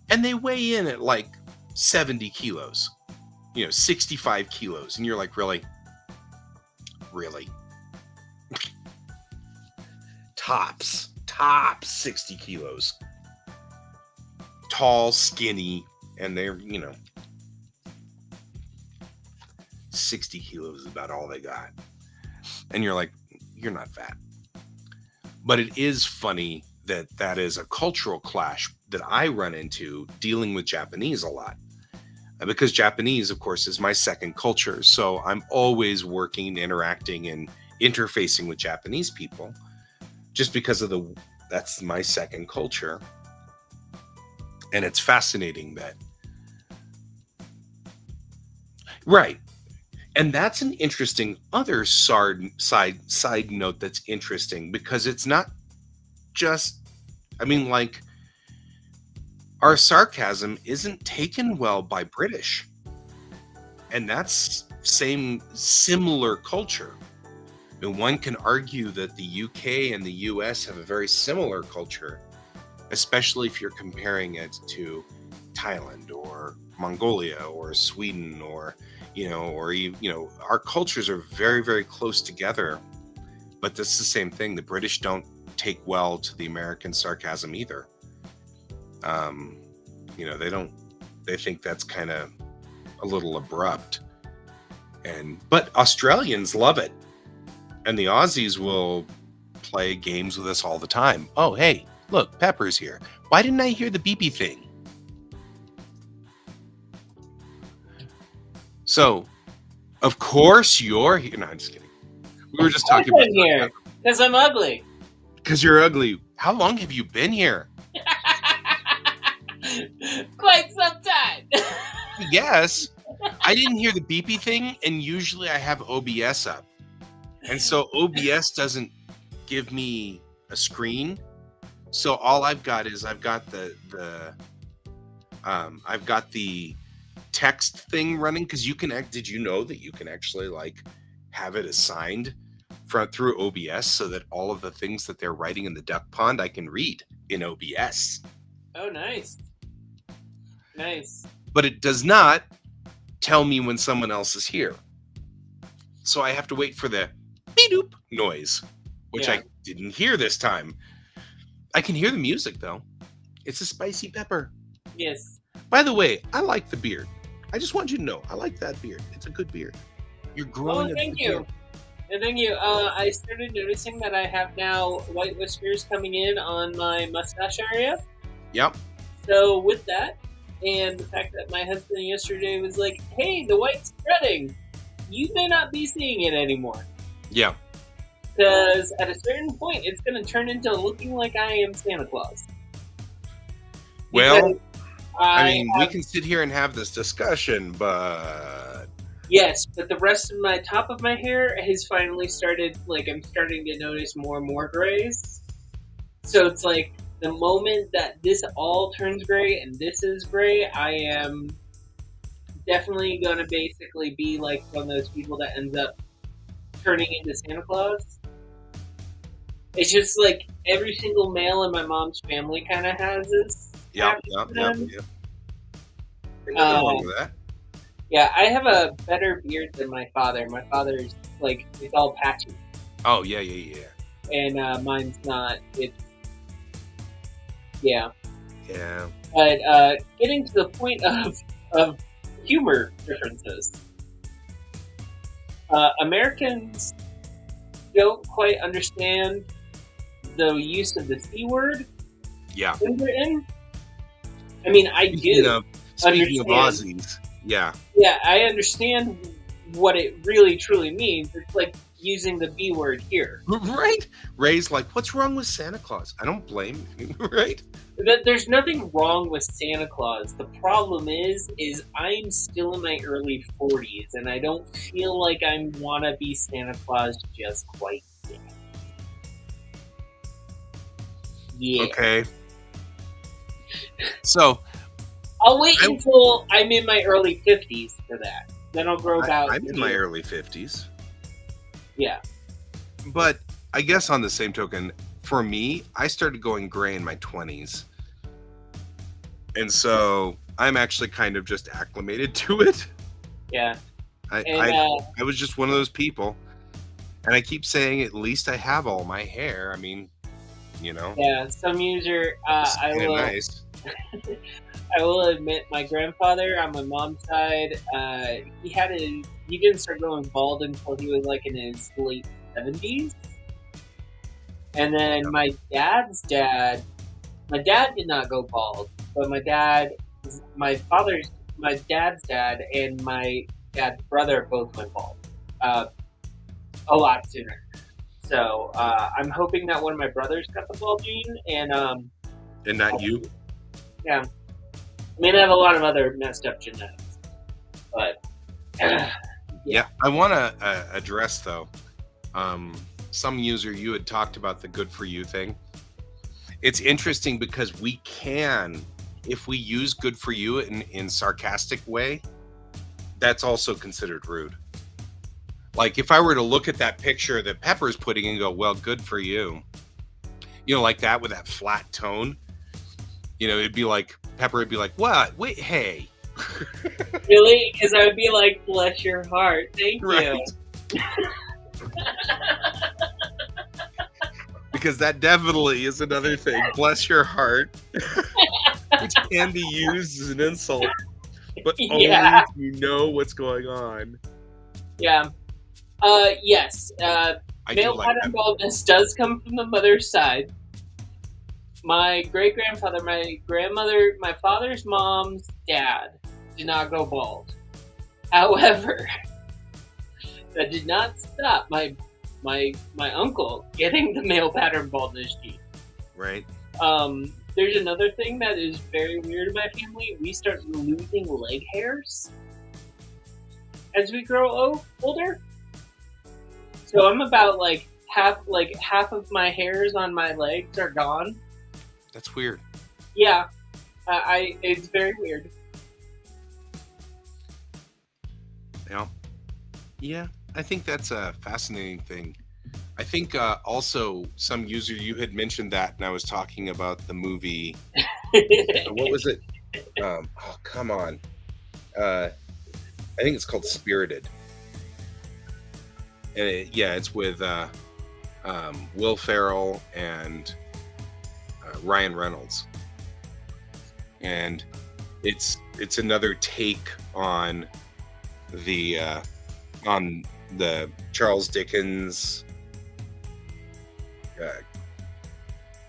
A: And they weigh in at like 70 kilos, 65 kilos. And you're like, really? Really? Tops 60 kilos. Tall, skinny, and they're, 60 kilos is about all they got. And you're like, you're not fat. But it is funny that is a cultural clash that I run into dealing with Japanese a lot. Because Japanese, of course, is my second culture. So I'm always working, interacting, and interfacing with Japanese people just because of that's my second culture. And it's fascinating that. Right. And that's an interesting other side note that's interesting, because it's not just, like, our sarcasm isn't taken well by British. And that's similar culture. And one can argue that the UK and the US have a very similar culture, especially if you're comparing it to Thailand or Mongolia or Sweden or our cultures are very, very close together. But that's the same thing. The British don't take well to the American sarcasm either. They think that's kind of a little abrupt. But Australians love it. And the Aussies will play games with us all the time. Oh, hey, look, Pepper's here. Why didn't I hear the beepy thing? So, of course you're here. No, I'm just kidding. We were just talking about
C: here because I'm ugly.
A: Because you're ugly. How long have you been here?
C: Quite some time.
A: Yes. I didn't hear the beepy thing, and usually I have OBS up. And so OBS doesn't give me a screen. So all I've got is I've got the text thing running, because did you know that you can actually like have it assigned through OBS so that all of the things that they're writing in the duck pond I can read in OBS.
C: Oh, nice. Nice.
A: But it does not tell me when someone else is here. So I have to wait for the beep-doop noise, which I didn't hear this time. I can hear the music though. It's a spicy pepper.
C: Yes.
A: By the way, I like the beard. I just want you to know, I like that beard. It's a good beard. You're growing.
C: Oh, thank you. Thank you. I started noticing that I have now white whiskers coming in on my mustache area.
A: Yep.
C: So with that, and the fact that my husband yesterday was like, hey, the white's spreading, you may not be seeing it anymore.
A: Yeah.
C: Because at a certain point, it's going to turn into looking like I am Santa Claus.
A: Well, we can sit here and have this discussion, but...
C: Yes, but the rest of my top of my hair has finally started, like, I'm starting to notice more and more grays. So it's like, the moment that this all turns gray and this is gray, I am definitely going to basically be like one of those people that ends up turning into Santa Claus. It's just like every single male in my mom's family kind of has this.
A: Yep,
C: happen
A: yep,
C: to
A: yep,
C: them.
A: yep. Ain't nothing wrong with that.
C: Yeah, I have a better beard than my father. My father's like it's all patchy,
A: Oh yeah, yeah, yeah,
C: and mine's not. It's yeah.
A: yeah.
C: But getting to the point of humor differences, Americans don't quite understand the use of the C word
A: Yeah.
C: in Britain. I mean, I
A: Speaking
C: do
A: of speaking of
C: understand.
A: Aussies, yeah.
C: Yeah, I understand what it really truly means. It's like using the B word here.
A: Right? Ray's like, what's wrong with Santa Claus? I don't blame you, right?
C: There's nothing wrong with Santa Claus. The problem is I'm still in my early 40s, and I don't feel like I want to be Santa Claus just quite yet. Yeah.
A: Okay. So
C: I'll wait
A: I-
C: until I'm in my early 50s for that. Then I'll grow out.
A: I'm in my early 50s.
C: Yeah.
A: But I guess on the same token, for me, I started going gray in my 20s. And so I'm actually kind of just acclimated to it.
C: Yeah.
A: I,
C: And
A: I was just one of those people. And I keep saying, at least I have all my hair. I mean, you know,
C: yeah, some user,
A: it's
C: I
A: kinda
C: will.
A: nice.
C: I will admit, my grandfather on my mom's side, he didn't start going bald until he was like in his late 70s. And then my dad's dad did not go bald, but my dad's dad and my dad's brother both went bald, a lot sooner. So I'm hoping that one of my brothers got the bald gene, and
A: And not you.
C: yeah. I mean, I have a lot of other messed up genetics, but
A: Yeah. I want to address, though, some user, you had talked about the good for you thing. It's interesting because we can, if we use good for you in sarcastic way, that's also considered rude. Like if I were to look at that picture that Pepper's putting and go, well, good for you, like that with that flat tone, it'd be like, Pepper would be like, what? Wait, hey.
C: really, because I would be like, bless your heart, thank
A: Right.
C: you.
A: Because that definitely is another thing. Bless your heart, which can be used as an insult, but only
C: Yeah.
A: if you know what's going on.
C: Yeah. Yes.
A: I do
C: Male
A: like
C: pattern
A: that.
C: baldness does come from the mother's side. My great grandfather, my grandmother, my father's mom's dad did not go bald. However, that did not stop my uncle getting the male pattern baldness gene.
A: Right.
C: There's another thing that is very weird in my family. We start losing leg hairs as we grow older. So I'm about half of my hairs on my legs are gone.
A: That's weird.
C: Yeah, it's very weird.
A: Yeah, I think that's a fascinating thing. I think also some user, you had mentioned that, and I was talking about the movie. What was it? Oh, come on. I think it's called Spirited. And it's with Will Ferrell and Ryan Reynolds. And it's another take on the Charles Dickens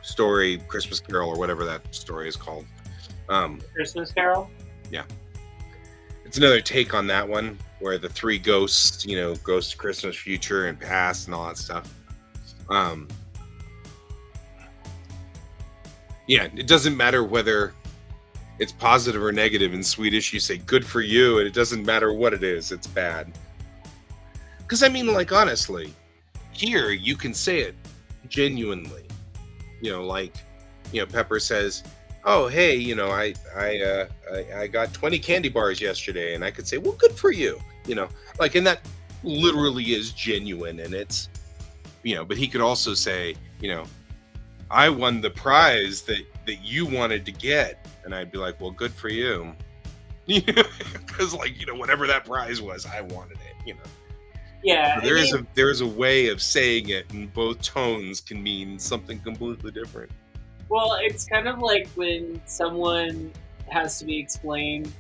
A: story, Christmas Carol, or whatever that story is called.
C: Christmas Carol?
A: Yeah. It's another take on that one where the three ghosts, ghost, Christmas, future, and past, and all that stuff. It doesn't matter whether it's positive or negative. In Swedish, you say good for you, and it doesn't matter what it is, it's bad. Because, I mean, like, honestly, here you can say it genuinely. Pepper says, oh, hey, I got 20 candy bars yesterday, and I could say, well, good for you, and that literally is genuine, and it's, but he could also say, you know, I won the prize that you wanted to get. And I'd be like, well, good for you. Because like, whatever that prize was, I wanted it,
C: Yeah,
A: So there is a way of saying it, and both tones can mean something completely different.
C: well, it's kind of like when someone has to be explained,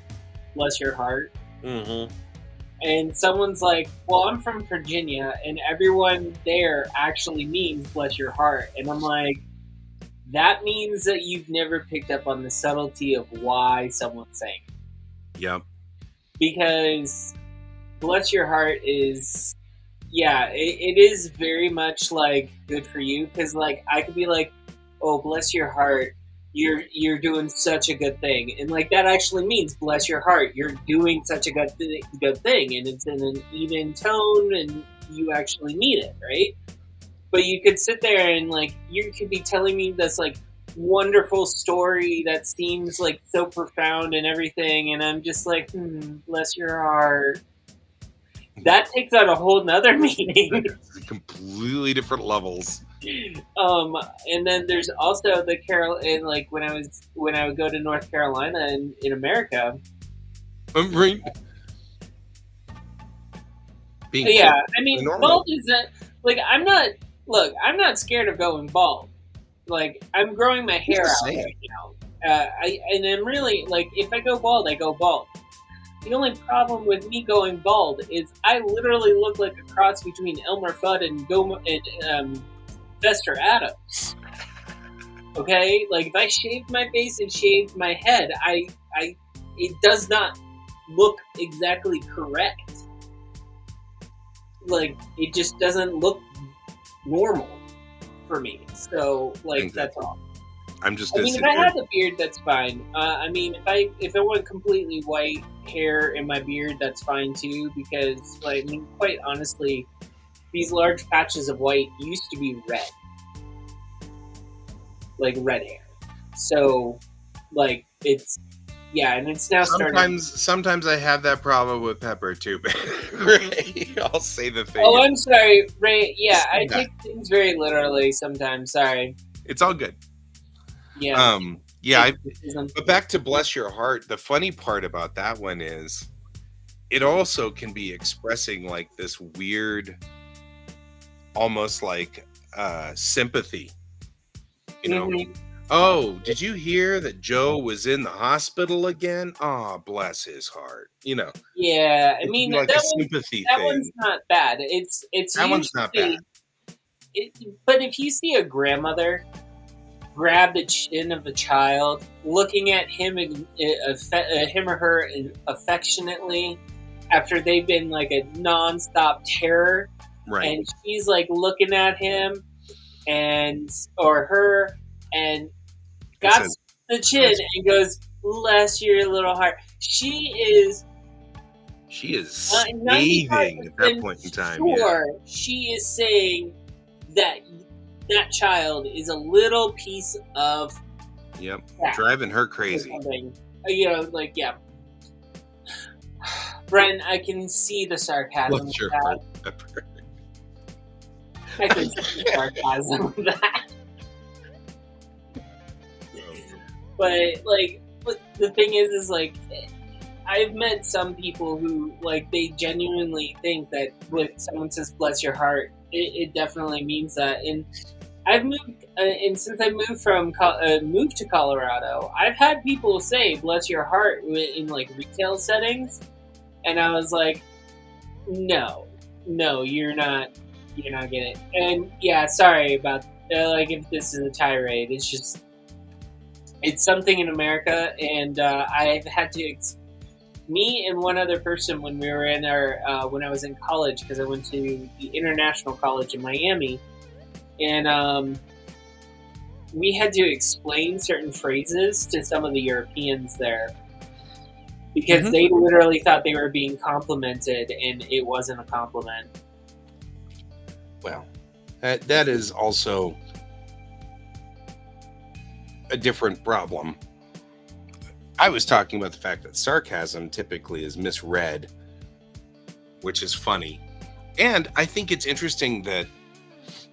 C: bless your heart,
A: Mm-hmm.
C: and someone's like, well, I'm from Virginia, and everyone there actually means bless your heart. And I'm like, that means that you've never picked up on the subtlety of why someone's saying it.
A: Yep.
C: Because bless your heart is, yeah, it is very much like good for you. Because like I could be like, oh, bless your heart, you're doing such a good thing, and like that actually means bless your heart, you're doing such a good thing, and it's in an even tone, and you actually mean it, right? But you could sit there and like you could be telling me this like wonderful story that seems like so profound and everything, and I'm just like, bless your heart. That takes on a whole nother meaning.
A: Completely different levels.
C: And then there's also the and like when I would go to North Carolina in America.
A: Right.
C: Yeah, I mean,
A: normal.
C: bald is that like I'm not scared of going bald. Like I'm growing my hair out right now. I'm really like if I go bald, I go bald. The only problem with me going bald is I literally look like a cross between Elmer Fudd and Fester Adams. Okay, like if I shaved my face and shaved my head, it does not look exactly correct. Like it just doesn't look normal for me. So like that's all.
A: I'm just.
C: I mean, if I had a beard, that's fine. I mean, if I went completely white hair in my beard, that's fine too. Because, like, I mean, quite honestly, these large patches of white used to be red, like red hair. So, like, it's and it's now starting.
A: Sometimes I have that problem with pepper too. Ray, I'll say the thing.
C: Oh, I'm sorry, Ray. Yeah, I take things very literally sometimes. Sorry.
A: It's all good.
C: Yeah.
A: But back to bless your heart. The funny part about that one is it also can be expressing like this weird, almost like sympathy.
C: Mm-hmm.
A: Oh, did you hear that Joe was in the hospital again? Oh, bless his heart.
C: Yeah, I mean
A: like
C: that
A: a sympathy
C: that
A: thing.
C: one's not bad. It's
A: that one's not bad.
C: But if you see a grandmother grab the chin of a child, looking at him or her affectionately after they've been like a nonstop terror,
A: right?
C: And she's like looking at him or her and got the chin and goes, "Bless your little heart." She is
A: scathing at that point in time.
C: Sure, she is saying that child is a little piece of
A: driving her crazy.
C: Like Brent, I can see the sarcasm.
A: Bless your heart, Pepper.
C: I can see the sarcasm of that. But the thing is like I've met some people who like they genuinely think that when someone says "bless your heart," it definitely means that. And I've moved, and since I moved to Colorado, I've had people say "bless your heart" in like retail settings, and I was like, "No, you're not getting it." And yeah, sorry about like if this is a tirade. It's something in America, and I've had to. Me and one other person when we were in when I was in college, because I went to the International College in Miami, and we had to explain certain phrases to some of the Europeans there because they literally thought they were being complimented, and it wasn't a compliment.
A: Well, that is also a different problem. I was talking about the fact that sarcasm typically is misread, which is funny. And I think it's interesting that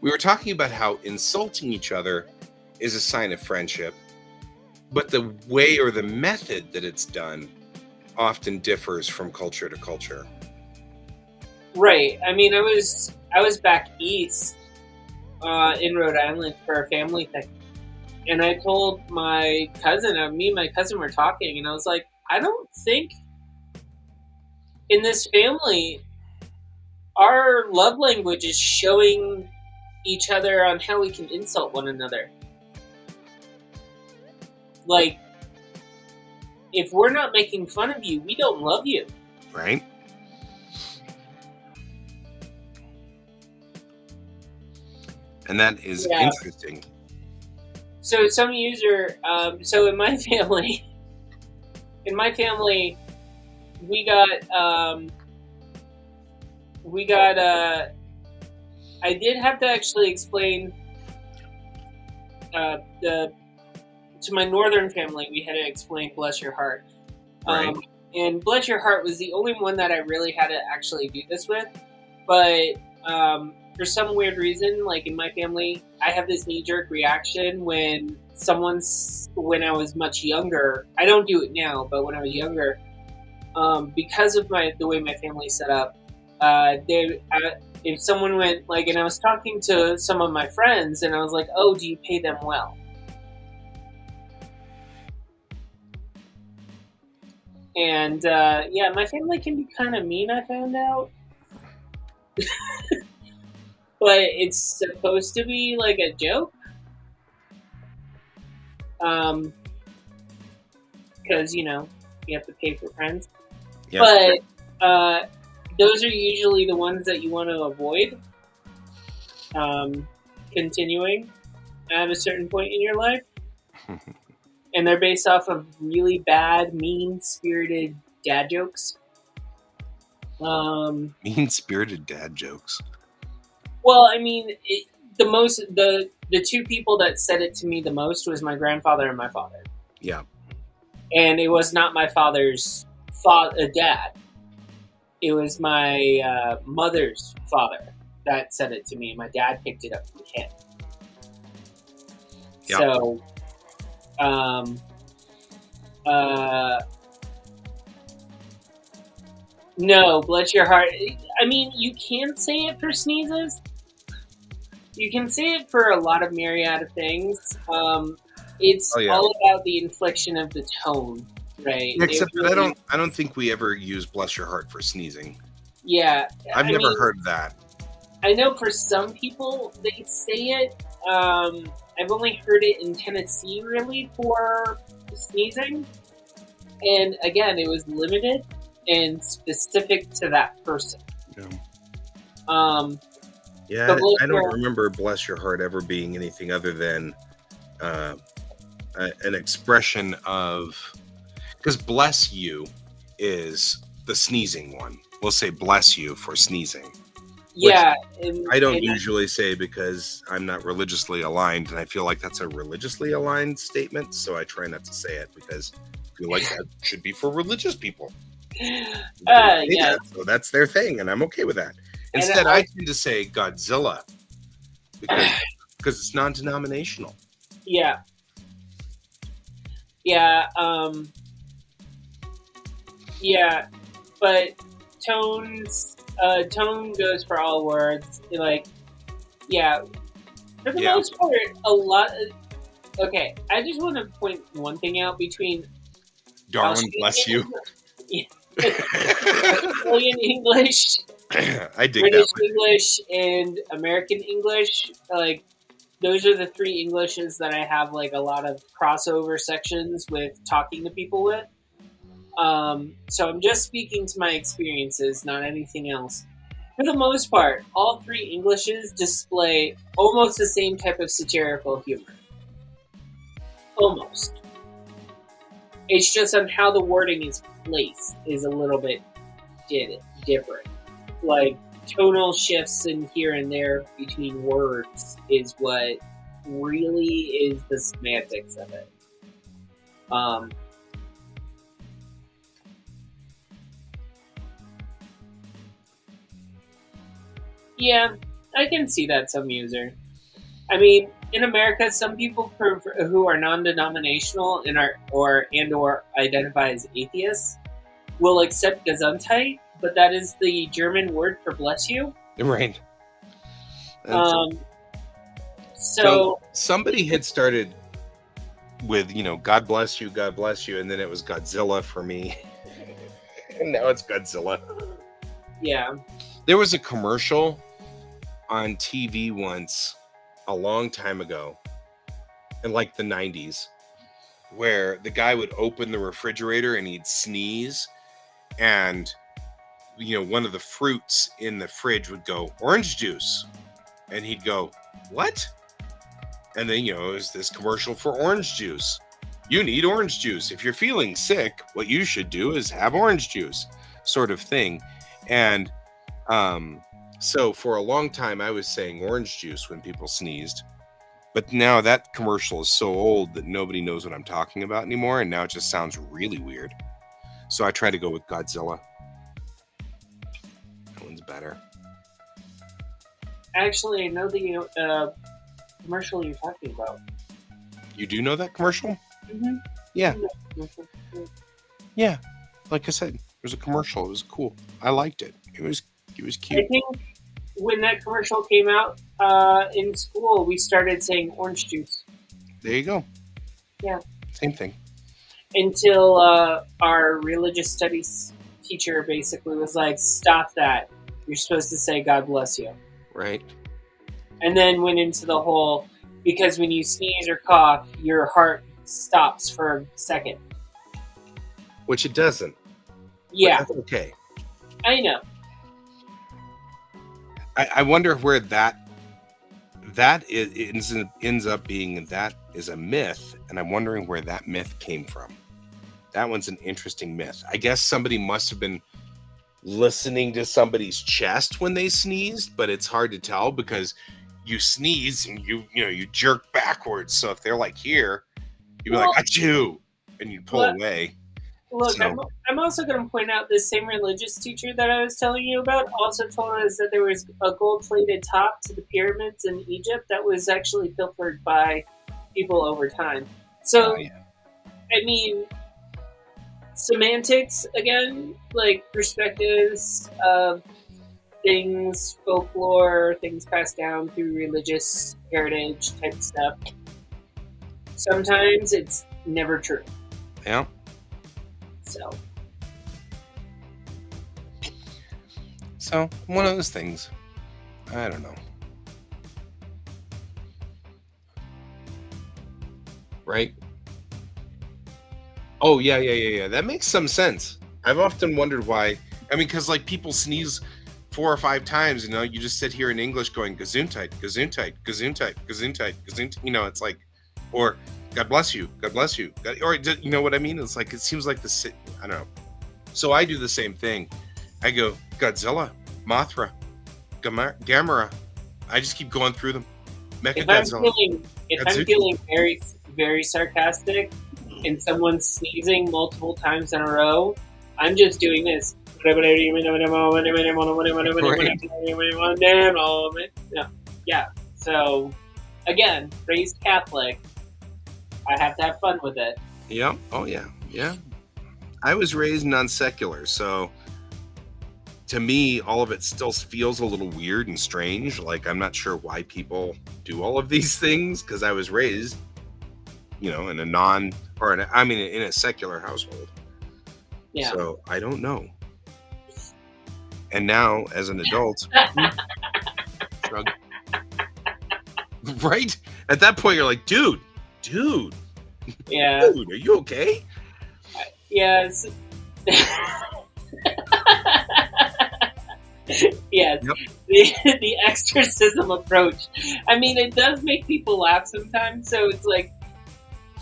A: We were talking about how insulting each other is a sign of friendship, but the way or the method that it's done often differs from culture to culture.
C: Right. I mean, I was back east in Rhode Island for a family thing, and I told my cousin, me and my cousin were talking, and I was like, I don't think in this family our love language is showing each other on how we can insult one another. Like, if we're not making fun of you, we don't love you.
A: Right? And that is interesting.
C: So some user, so in my family, we got, I did have to actually explain, to my northern family, we had to explain Bless Your Heart.
A: Right.
C: And Bless Your Heart was the only one that I really had to actually do this with. But for some weird reason, like in my family, I have this knee-jerk reaction when when I was much younger. I don't do it now, but when I was younger, because of the way my family's set up, if someone went, like, and I was talking to some of my friends, and I was like, oh, do you pay them well? And, yeah, my family can be kind of mean, I found out. But it's supposed to be, like, a joke. Because, you have to pay for friends. Yep. But, those are usually the ones that you want to avoid continuing at a certain point in your life. And they're based off of really bad, mean-spirited dad jokes.
A: Mean-spirited dad jokes.
C: Well, I mean, the two people that said it to me the most was my grandfather and my father.
A: Yeah. And
C: it was not my father's dad. It was my mother's father that said it to me. My dad picked it up from him. Yep. So, no, Bless Your Heart. I mean, you can say it for sneezes. You can say it for a lot of myriad of things. It's all about the inflection of the tone, right?
A: Except really, I don't think we ever use Bless Your Heart for sneezing.
C: Yeah.
A: I've never heard that.
C: I know for some people they say it. I've only heard it in Tennessee, really, for sneezing. And again, it was limited and specific to that person.
A: Yeah. I don't remember Bless Your Heart ever being anything other than an expression of, because bless you is the sneezing one. We'll say bless you for sneezing.
C: Yeah.
A: I don't usually say because I'm not religiously aligned, and I feel like that's a religiously aligned statement, so I try not to say it because I feel like that should be for religious people.
C: Yeah.
A: So that's their thing, and I'm okay with that. Instead, I tend to say Godzilla because it's non-denominational.
C: Yeah. Yeah. Yeah. But tone goes for all words. Like, yeah. For the most part, a lot. Okay, I just want to point one thing out between
A: Darwin, bless you.
C: Australian English,
A: I dig
C: British
A: that one.
C: English, and American English. Like, those are the three Englishes that I have like a lot of crossover sections with talking to people with. So I'm just speaking to my experiences, not anything else. For the most part, all three Englishes display almost the same type of satirical humor. Almost. It's just on how the wording is placed is a little bit different. Like, tonal shifts in here and there between words is what really is the semantics of it. Yeah, I can see that some user. I mean, in America, some people who are non-denominational or identify as atheists will accept Gesundheit, but that is the German word for bless you.
A: Right.
C: So
A: So somebody had started with, God bless you, and then it was Godzilla for me. And now it's Godzilla.
C: yeah,
A: There was a commercial on TV once, a long time ago, in like the 90s, where the guy would open the refrigerator and he'd sneeze, and one of the fruits in the fridge would go, orange juice, and he'd go, what? And then, it was this commercial for orange juice. You need orange juice. If you're feeling sick, what you should do is have orange juice, sort of thing. And so for a long time, I was saying orange juice when people sneezed. But now that commercial is so old that nobody knows what I'm talking about anymore. And now it just sounds really weird. So I try to go with Godzilla. That one's better.
C: actually, I know the commercial you're talking about.
A: You do know that commercial?
C: Mm-hmm.
A: Yeah. Yeah. Like I said, it was a commercial. It was cool. I liked it. It was cute.
C: I think when that commercial came out in school, we started saying orange juice.
A: There you go.
C: Yeah.
A: Same thing.
C: Until our religious studies teacher basically was like, stop that. You're supposed to say God bless you.
A: Right.
C: And then went into the whole, because when you sneeze or cough, your heart stops for a second.
A: Which it doesn't.
C: Yeah.
A: But that's okay.
C: I know.
A: I wonder where that ends up being, that is a myth, and I'm wondering where that myth came from. That one's an interesting myth. I guess somebody must have been listening to somebody's chest when they sneezed, but it's hard to tell because you sneeze and you jerk backwards. So if they're like here, you'd be like, achoo, and you'd pull away.
C: Look,
A: So-
C: I'm also going to point out this same religious teacher that I was telling you about also told us that there was a gold-plated top to the pyramids in Egypt that was actually pilfered by people over time. So,
A: Oh, yeah.
C: I mean, semantics, again, like perspectives of things, folklore, things passed down through religious heritage type stuff. Sometimes it's never true.
A: Yeah. So one of those things. I don't know. Right? Oh, yeah. That makes some sense. I've often wondered why. I mean, because like people sneeze 4 or 5 times, you just sit here in English going Gesundheit, Gesundheit, Gesundheit, Gesundheit, Gesundheit. It's like, or God bless you, or you know what I mean? It's like, it seems like I don't know. So I do the same thing. I go Godzilla, Mothra, Gamera. I just keep going through them.
C: If I'm feeling very, very sarcastic and someone's sneezing multiple times in a row, I'm just doing this. Yeah. So, again, raised Catholic, I have to have fun with it.
A: Yeah. Oh, yeah. Yeah. I was raised non-secular, so to me, all of it still feels a little weird and strange. Like, I'm not sure why people do all of these things, because I was raised, in a secular household.
C: Yeah.
A: So I don't know. And now, as an adult, shrug. Right? At that point, you're like, dude,
C: Yeah.
A: dude, are you okay?
C: Yes. Yes.
A: Yep.
C: The exorcism approach. I mean, it does make people laugh sometimes, so it's like,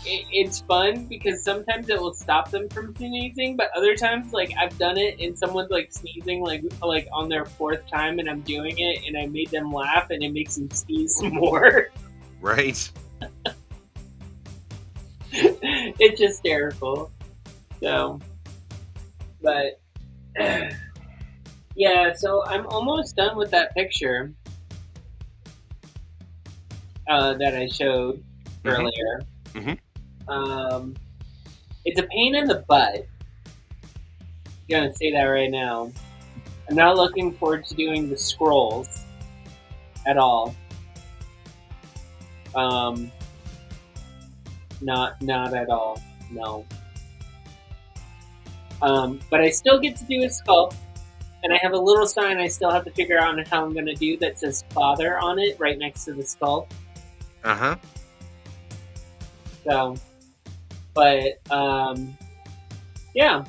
C: it's fun because sometimes it will stop them from sneezing, but other times, like, I've done it and someone's like sneezing like on their 4th time and I'm doing it and I made them laugh and it makes them sneeze some more.
A: Right.
C: It's hysterical. So, but yeah, so I'm almost done with that picture. that I showed
A: Mhm.
C: earlier.
A: Mhm.
C: It's a pain in the butt. I'm gonna say that right now. I'm not looking forward to doing the scrolls at all. Um, not at all. No. But I still get to do a sculpt, and I have a little sign I still have to figure out how I'm gonna do that says "Father" on it, right next to the sculpt.
A: Uh-huh.
C: So, but yeah.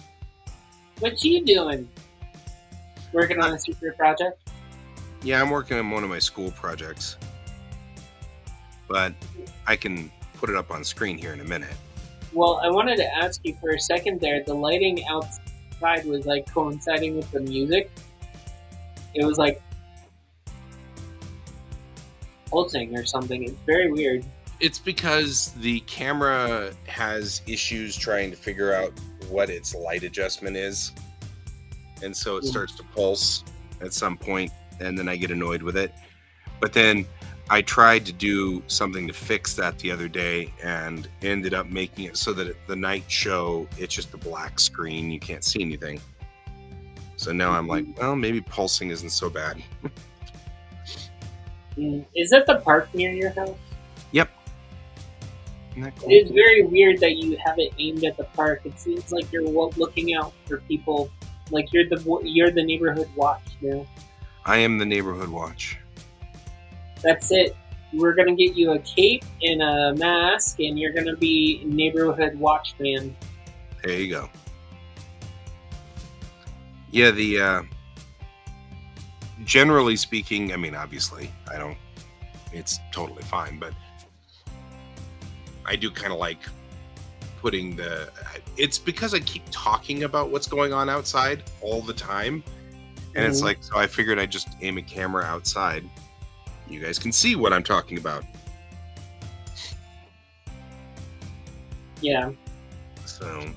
C: What you doing? Working on a secret project?
A: Yeah, I'm working on one of my school projects, but I can put it up on screen here in a minute.
C: Well, I wanted to ask you for a second there. The lighting outside was like coinciding with the music. It was like pulsing or something. It's very weird.
A: It's because the camera has issues trying to figure out what its light adjustment is. And so it starts to pulse at some point, and then I get annoyed with it. But then I tried to do something to fix that the other day and ended up making it so that the night show, it's just a black screen. You can't see anything. So now I'm like, well, maybe pulsing isn't so bad.
C: Is that the park near your house?
A: Yep. Isn't that cool?
C: It is very weird that you have it aimed at the park. It seems like you're looking out for people. Like you're the neighborhood watch. You know?
A: I am the neighborhood watch.
C: That's it. We're gonna get you a cape and a mask, and you're gonna be neighborhood watchman.
A: There you go. Yeah, generally speaking, I mean, obviously, it's totally fine, but I do kind of like putting it's because I keep talking about what's going on outside all the time. And it's like, so I figured I'd just aim a camera outside. You guys can see what I'm talking about.
C: Yeah.
A: So.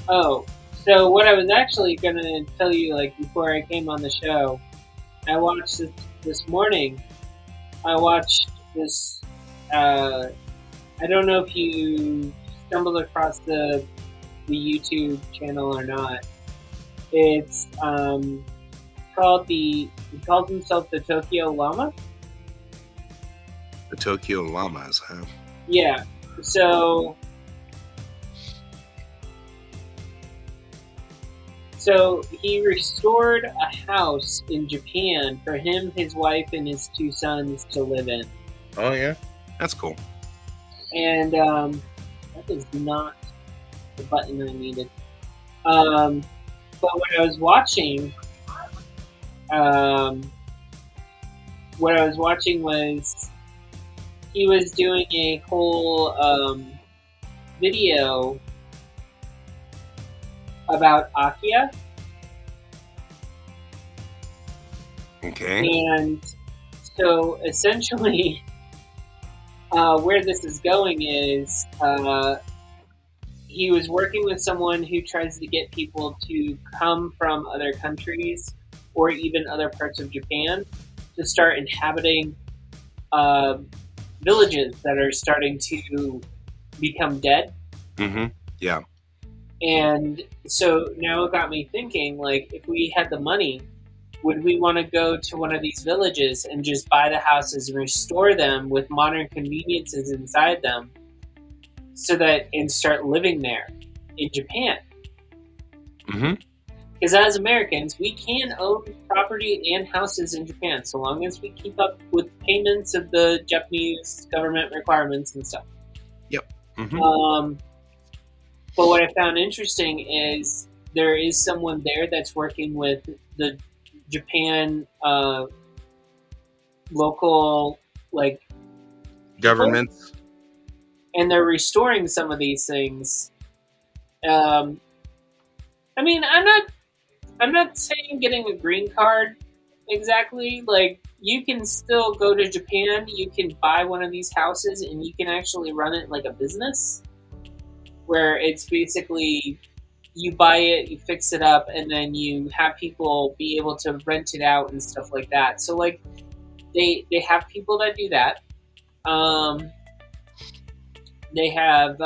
C: Oh, so what I was actually going to tell you, like, before I came on the show, I watched this morning. I watched this, I don't know if you stumbled across the YouTube channel or not. It's, he calls himself the Tokyo Llama.
A: The Tokyo Llamas, huh?
C: Yeah. So he restored a house in Japan for him, his wife, and his two sons to live in.
A: Oh, yeah? That's cool.
C: And that is not the button I needed. But what I was watching, was he was doing a whole video about Akia.
A: Okay.
C: And so essentially, where this is going is he was working with someone who tries to get people to come from other countries or even other parts of Japan to start inhabiting villages that are starting to become dead.
A: Mm-hmm. Yeah.
C: And so now it got me thinking, like, if we had the money, would we want to go to one of these villages and just buy the houses and restore them with modern conveniences inside them and start living there in Japan?
A: Mm-hmm.
C: Because as Americans, we can own property and houses in Japan so long as we keep up with payments of the Japanese government requirements and stuff.
A: Yep. Mm-hmm.
C: But what I found interesting is there is someone there that's working with the Japan local
A: Governments.
C: and they're restoring some of these things. I mean, I'm not saying getting a green card exactly. Like, you can still go to Japan. You can buy one of these houses, and you can actually run it like a business, where it's basically you buy it, you fix it up, and then you have people be able to rent it out and stuff like that. So like they have people that do that. They have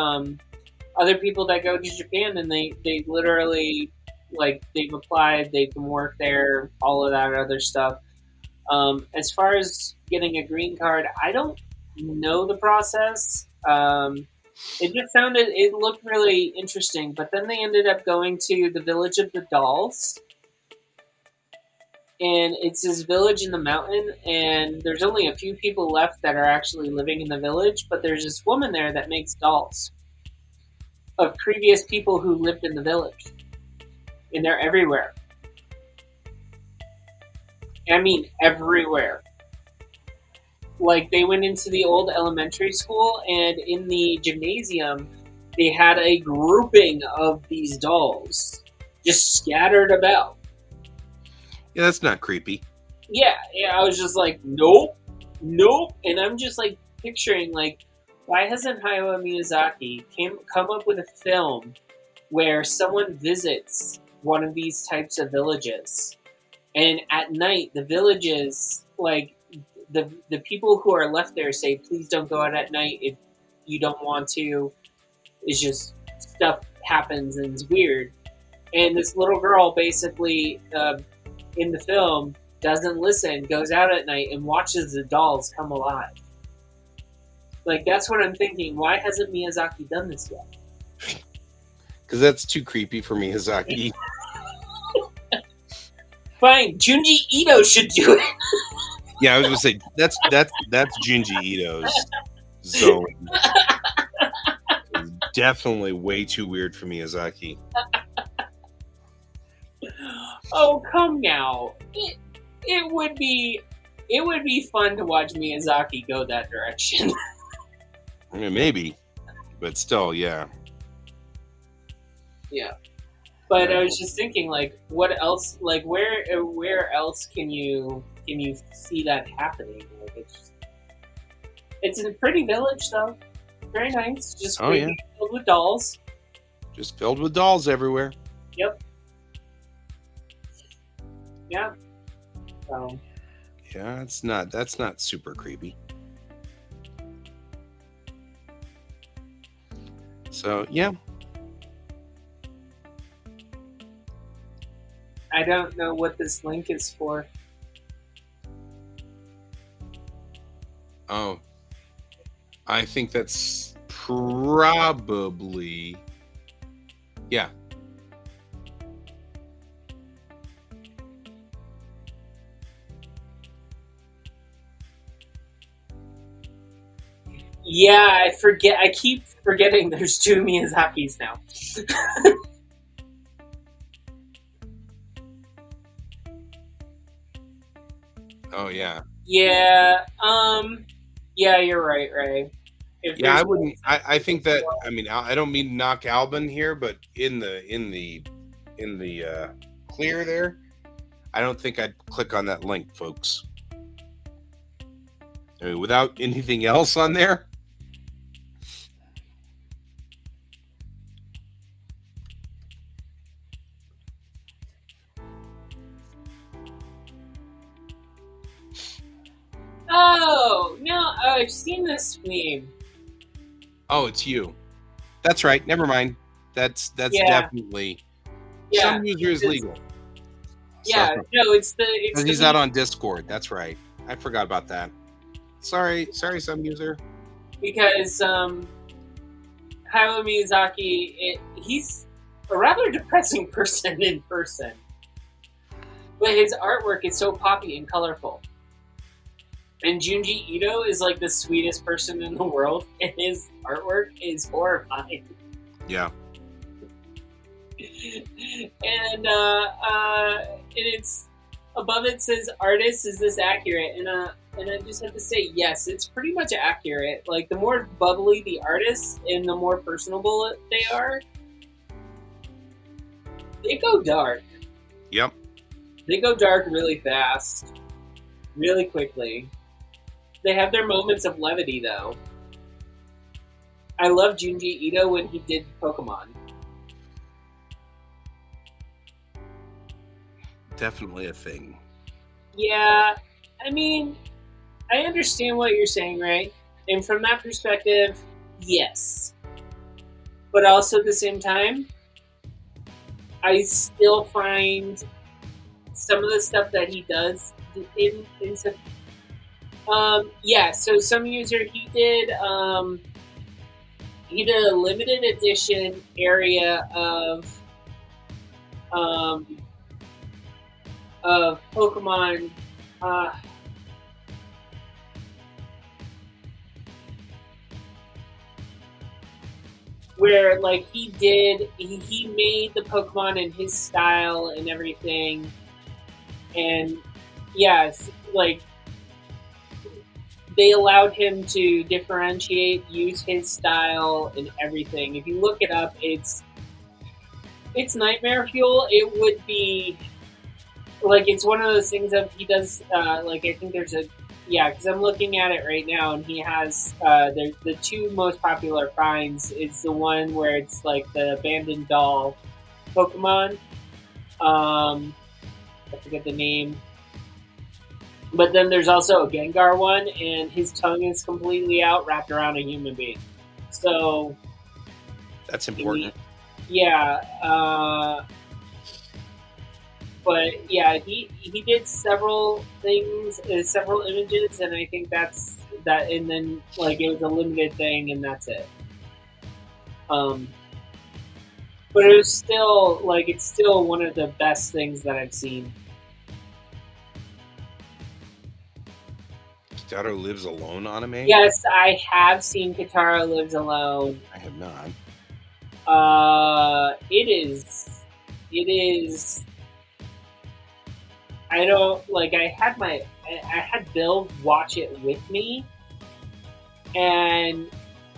C: other people that go to Japan and they literally like they've applied, they can work there, all of that other stuff. As far as getting a green card, I don't know the process. It looked really interesting, but then they ended up going to the village of the dolls. And it's this village in the mountain, and there's only a few people left that are actually living in the village, but there's this woman there that makes dolls of previous people who lived in the village. And they're everywhere. I mean, everywhere. Like, they went into the old elementary school, and in the gymnasium, they had a grouping of these dolls just scattered about.
A: Yeah, that's not creepy.
C: Yeah, I was just like, nope. And I'm just like picturing, like, why hasn't Hayao Miyazaki come up with a film where someone visits one of these types of villages, and at night the villages, like, the people who are left there say, please don't go out at night if you don't want to. It's just stuff happens and it's weird. And this little girl basically, in the film, doesn't listen, goes out at night and watches the dolls come alive. Like, that's what I'm thinking. Why hasn't Miyazaki done this yet?
A: Because that's too creepy for Miyazaki.
C: Fine, Junji Ito should do it.
A: Yeah, I was gonna say that's Junji Ito's zone. It's definitely way too weird for Miyazaki.
C: Oh, come now. It would be fun to watch Miyazaki go that direction.
A: I mean, maybe, but still, yeah.
C: Yeah. But I was just thinking, like, what else? Like, where else can you see that happening? Like, it's a pretty village, though. Very nice. Just filled with dolls.
A: Just filled with dolls everywhere.
C: Yep. Yeah. So.
A: Yeah, that's not super creepy. So yeah.
C: I don't know what this link is for.
A: Oh. I think that's probably... Yeah.
C: Yeah, I forget. I keep forgetting there's two Miyazakis now.
A: Oh, yeah.
C: Yeah, yeah, you're right, Ray.
A: Yeah, I wouldn't. I think that. I mean, I don't mean to knock Albin here, but in the clear there, I don't think I'd click on that link, folks. I mean, without anything else on there.
C: Oh no! I've seen this meme.
A: Oh, it's you. That's right. Never mind. That's definitely some user is legal.
C: Yeah, so, no, it's
A: he's out on Discord. That's right. I forgot about that. Sorry, some user.
C: Because Hayao Miyazaki, he's a rather depressing person in person, but his artwork is so poppy and colorful. And Junji Ito is like the sweetest person in the world, and his artwork is horrifying.
A: Yeah.
C: And it's above it says, "Artist, is this accurate?" And I just have to say, yes, it's pretty much accurate. Like, the more bubbly the artist and the more personable they are, they go dark.
A: Yep.
C: They go dark really fast, really quickly. They have their moments of levity, though. I love Junji Ito when he did Pokemon.
A: definitely a thing.
C: Yeah, I mean, I understand what you're saying, right? And from that perspective, yes. But also at the same time, I still find some of the stuff that he does in some. Yeah, so some user he did a limited edition area um, of Pokemon. Uh, where like he made the Pokemon in his style and everything, and yeah, like they allowed him to differentiate, use his style and everything. If you look it up, it's nightmare fuel. It would be like it's one of those things that he does. Like I think there's a yeah, because I'm looking at it right now, and he has the two most popular finds. It's the one where it's like the abandoned doll Pokemon. I forget the name. But then there's also a Gengar one, and his tongue is completely out, wrapped around a human being. So
A: That's important.
C: yeah, but yeah, he did several things, several images, and I think that's that. And then like it was a limited thing, and that's it. But it was still like it's still one of the best things that I've seen.
A: Kitaro Lives Alone anime?
C: Yes, I have seen Katara Lives Alone.
A: I have not.
C: It is. I don't like. I had Bill watch it with me, and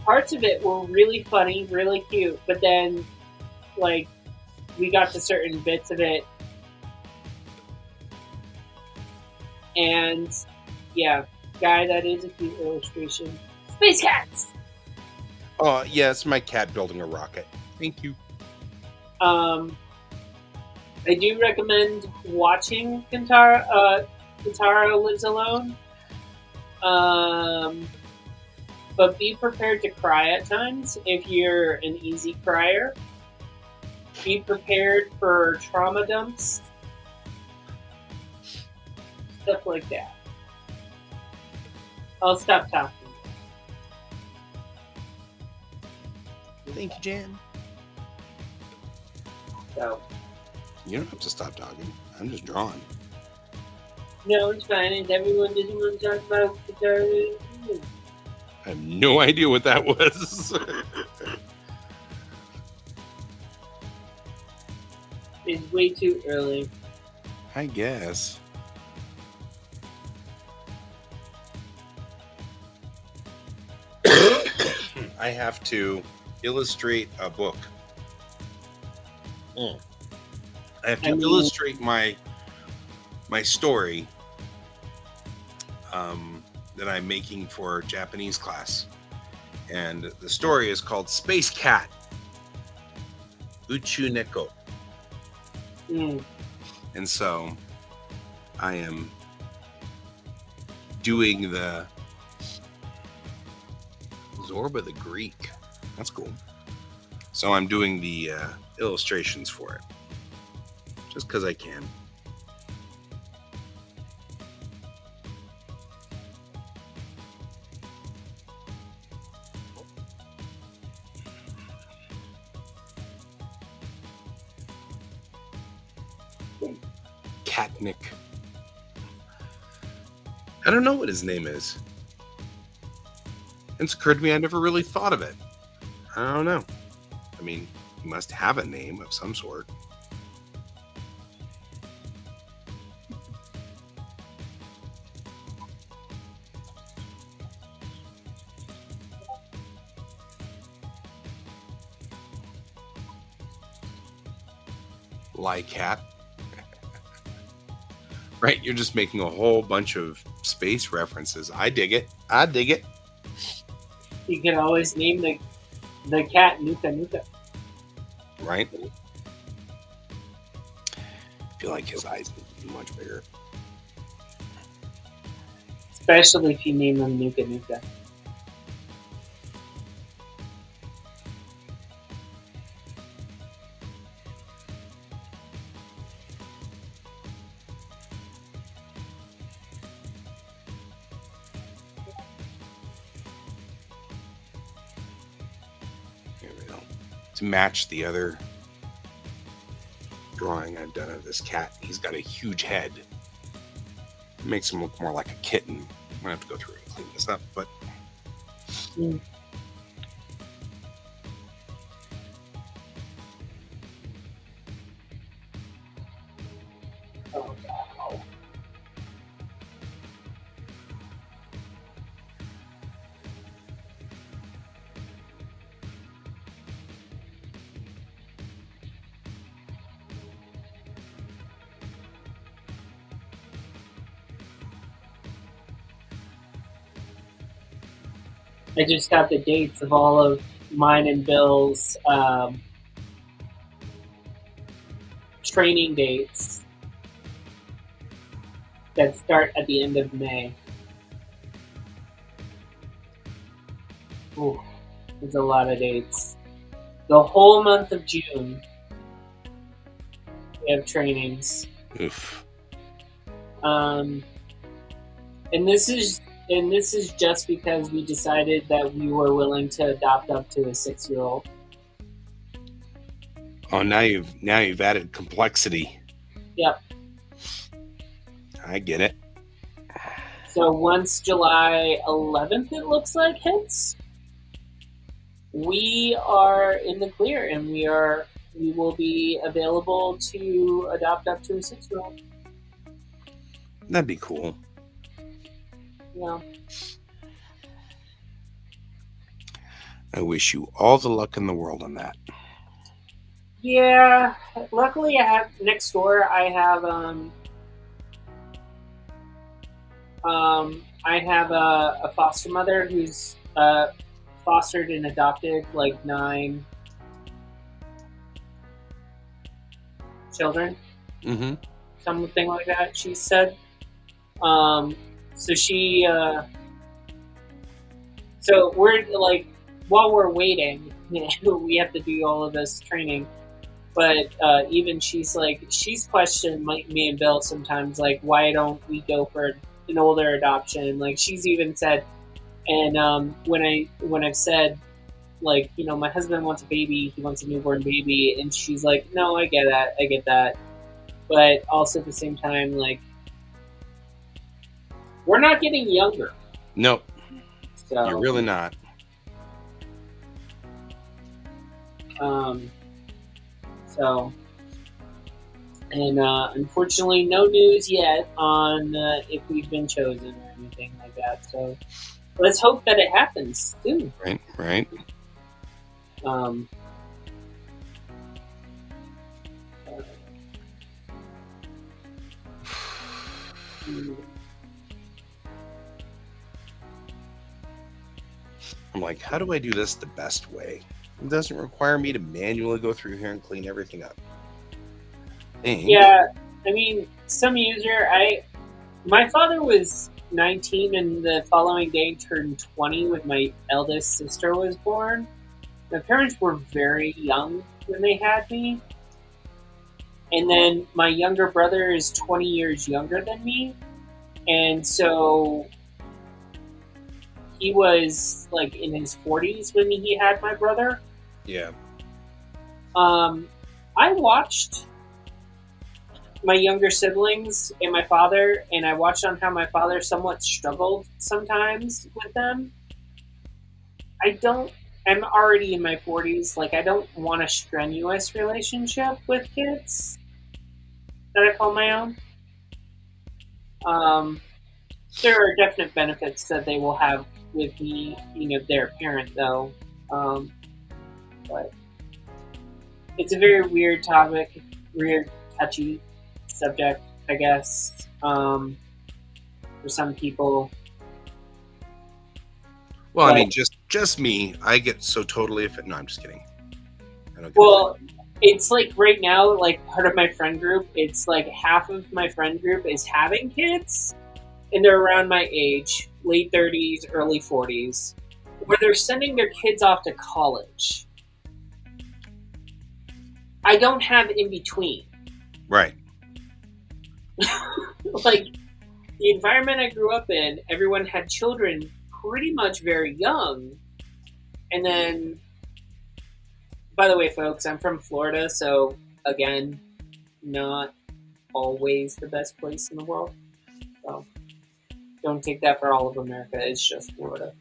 C: parts of it were really funny, really cute. But then, like, we got to certain bits of it, and yeah, guy, that is a cute illustration. Space cats.
A: Oh, yeah, it's my cat building a rocket. Thank you.
C: I do recommend watching Kintaro Lives Alone. But be prepared to cry at times if you're an easy crier. Be prepared for trauma dumps. Stuff like that. I'll stop talking.
A: Thank you, Jan.
C: So,
A: You don't have to stop talking. I'm just drawing.
C: no, it's fine. And everyone doesn't want to talk about Kintaro.
A: I have no idea what that was.
C: It's way too early.
A: I guess. I have to illustrate a book. I have to illustrate my story that I'm making for Japanese class. And the story is called Space Cat Uchu Neko. And so I am doing the Zorba the Greek. That's cool. So I'm doing the illustrations for it. Just because I can. Catnick. I don't know what his name is. It's occurred to me I never really thought of it. I don't know. I mean, he must have a name of some sort. Lycat. Right, you're just making a whole bunch of space references. I dig it. I dig it.
C: You can always name the cat Nuka Nuka.
A: Right? I feel like his eyes much bigger.
C: Especially if you name them Nuka Nuka.
A: Here we go. To match the other drawing I've done of this cat, he's got a huge head. It makes him look more like a kitten. I'm gonna have to go through and clean this up, but
C: Oh, wow. I just got the dates of all of mine and Bill's training dates that start at the end of May. Ooh, there's a lot of dates. The whole month of June, we have trainings.
A: oof.
C: And this is just because we decided that we were willing to adopt up to a 6-year-old.
A: Oh, now you've added complexity.
C: Yep.
A: I get it.
C: So once July 11th, it looks like, hits, we are in the clear, and we will be available to adopt up to a 6-year-old.
A: That'd be cool.
C: Yeah.
A: I wish you all the luck in the world on that.
C: Yeah. Luckily, I have next door. I have a foster mother who's fostered and adopted like 9 children,
A: Mm-hmm.
C: something like that. She said. So she. So we're like, while we're waiting, we have to do all of this training. But even she's questioned me and Bill sometimes, like, why don't we go for an older adoption? Like, she's even said, and when I've said, like, my husband wants a baby, he wants a newborn baby, and she's like, no, I get that, but also at the same time, like, we're not getting younger.
A: Nope,
C: So
A: you're really not.
C: Unfortunately, no news yet on if we've been chosen or anything like that. So let's hope that it happens soon.
A: Right. I'm like, how do I do this the best way? It doesn't require me to manually go through here and clean everything up. Dang.
C: Yeah, I mean, some user. My father was 19, and the following day turned 20 when my eldest sister was born. My parents were very young when they had me. And then my younger brother is 20 years younger than me. And so he was like in his 40s when he had my brother.
A: Yeah.
C: I watched my younger siblings and my father, and I watched on how my father somewhat struggled sometimes with them. I'm already in my 40s. Like, I don't want a strenuous relationship with kids that I call my own. There are definite benefits that they will have with me, their parent, though. But it's a very weird topic, weird, touchy subject, I guess, for some people.
A: Well, I
C: But-
A: mean, just me. I get so totally offended. No, I'm just kidding. I don't get
C: Well, it's like right now, like part of my friend group, it's like half of my friend group is having kids, and they're around my age, late 30s, early 40s, where they're sending their kids off to college. I don't have in between.
A: Right.
C: Like, the environment I grew up in, everyone had children pretty much very young. And then, by the way, folks, I'm from Florida, so again, not always the best place in the world. So don't take that for all of America. It's just Florida.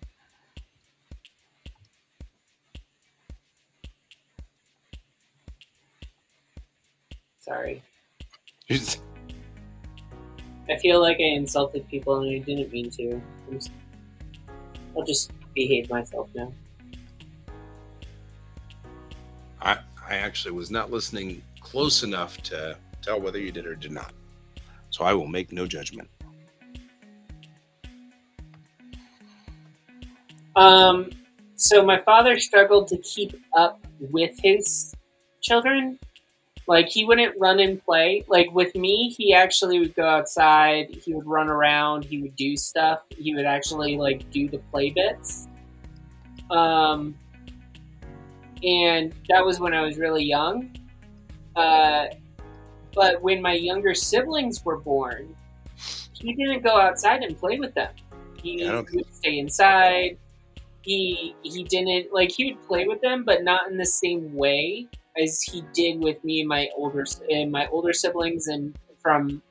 C: Sorry. I feel like I insulted people and I didn't mean to. I'll just behave myself now.
A: I actually was not listening close enough to tell whether you did or did not. So I will make no judgment.
C: So my father struggled to keep up with his children. Like, he wouldn't run and play. Like, with me, he actually would go outside. He would run around. He would do stuff. He would actually, like, do the play bits. And that was when I was really young. But when my younger siblings were born, he didn't go outside and play with them. He would stay inside. He didn't, like, he would play with them, but not in the same way as he did with me and my older siblings, and from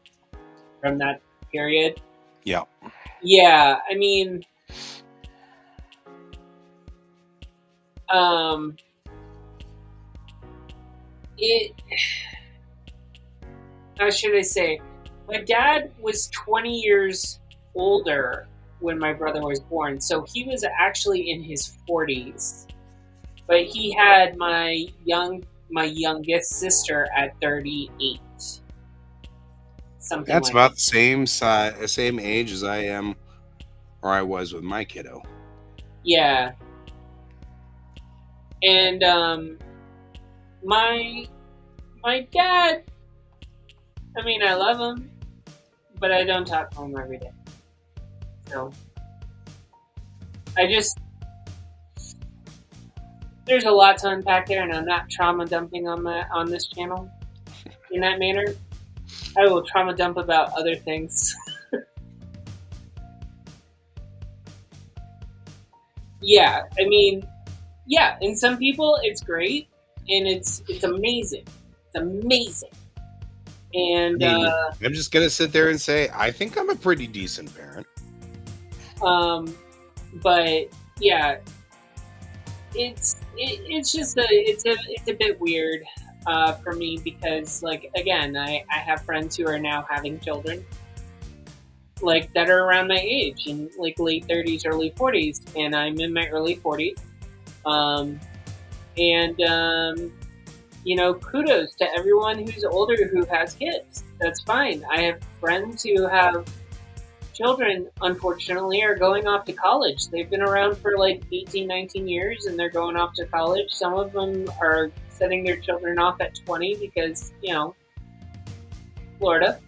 C: that period.
A: Yeah.
C: Yeah, I mean, how should I say? My dad was 20 years older when my brother was born, so he was actually in his 40s. But he had my youngest sister at 38. Something.
A: That's
C: like
A: about the same age as I am, or I was with my kiddo.
C: Yeah. And my dad, I mean, I love him, but I don't talk to him every day. So there's a lot to unpack there, and I'm not trauma dumping on this channel in that manner. I will trauma dump about other things. Yeah, I mean, yeah, and some people it's great, and it's amazing. It's amazing. And
A: I'm just gonna sit there and say I think I'm a pretty decent parent.
C: But yeah, it's just it's a bit weird for me, because, like, again, I have friends who are now having children, like, that are around my age, in like late 30s, early 40s, and I'm in my early 40s. You know, kudos to everyone who's older who has kids. That's fine. I have friends who have children, unfortunately, are going off to college. They've been around for like 18, 19 years, and they're going off to college. Some of them are setting their children off at 20 because, you know, Florida.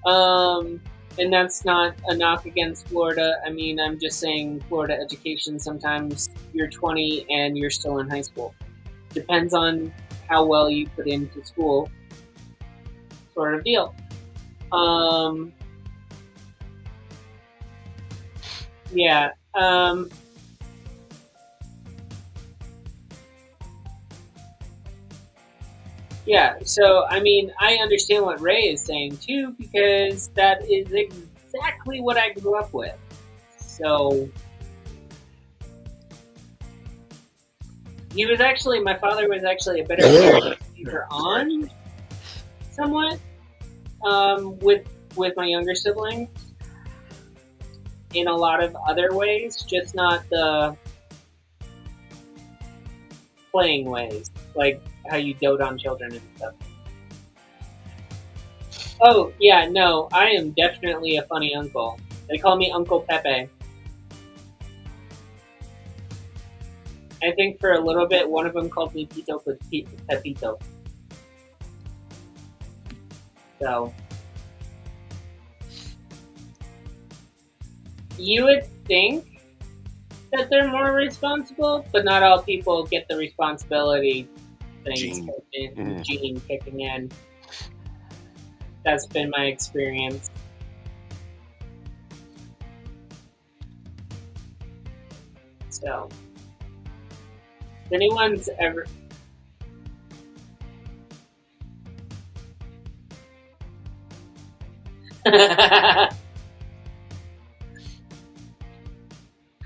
C: And that's not a knock against Florida. I mean, I'm just saying Florida education, sometimes you're 20 and you're still in high school. Depends on how well you put into school, sort of deal. Yeah. Yeah, so, I mean, I understand what Ray is saying, too, because that is exactly what I grew up with. So, my father was actually a better leader on, somewhat, with my younger siblings, in a lot of other ways, just not the playing ways, like how you dote on children and stuff. Oh, yeah, no, I am definitely a funny uncle. They call me Uncle Pepe. I think for a little bit, one of them called me Tito Pepito. So you would think that they're more responsible, but not all people get the responsibility things gene kicking in. That's been my experience. So, if anyone's ever...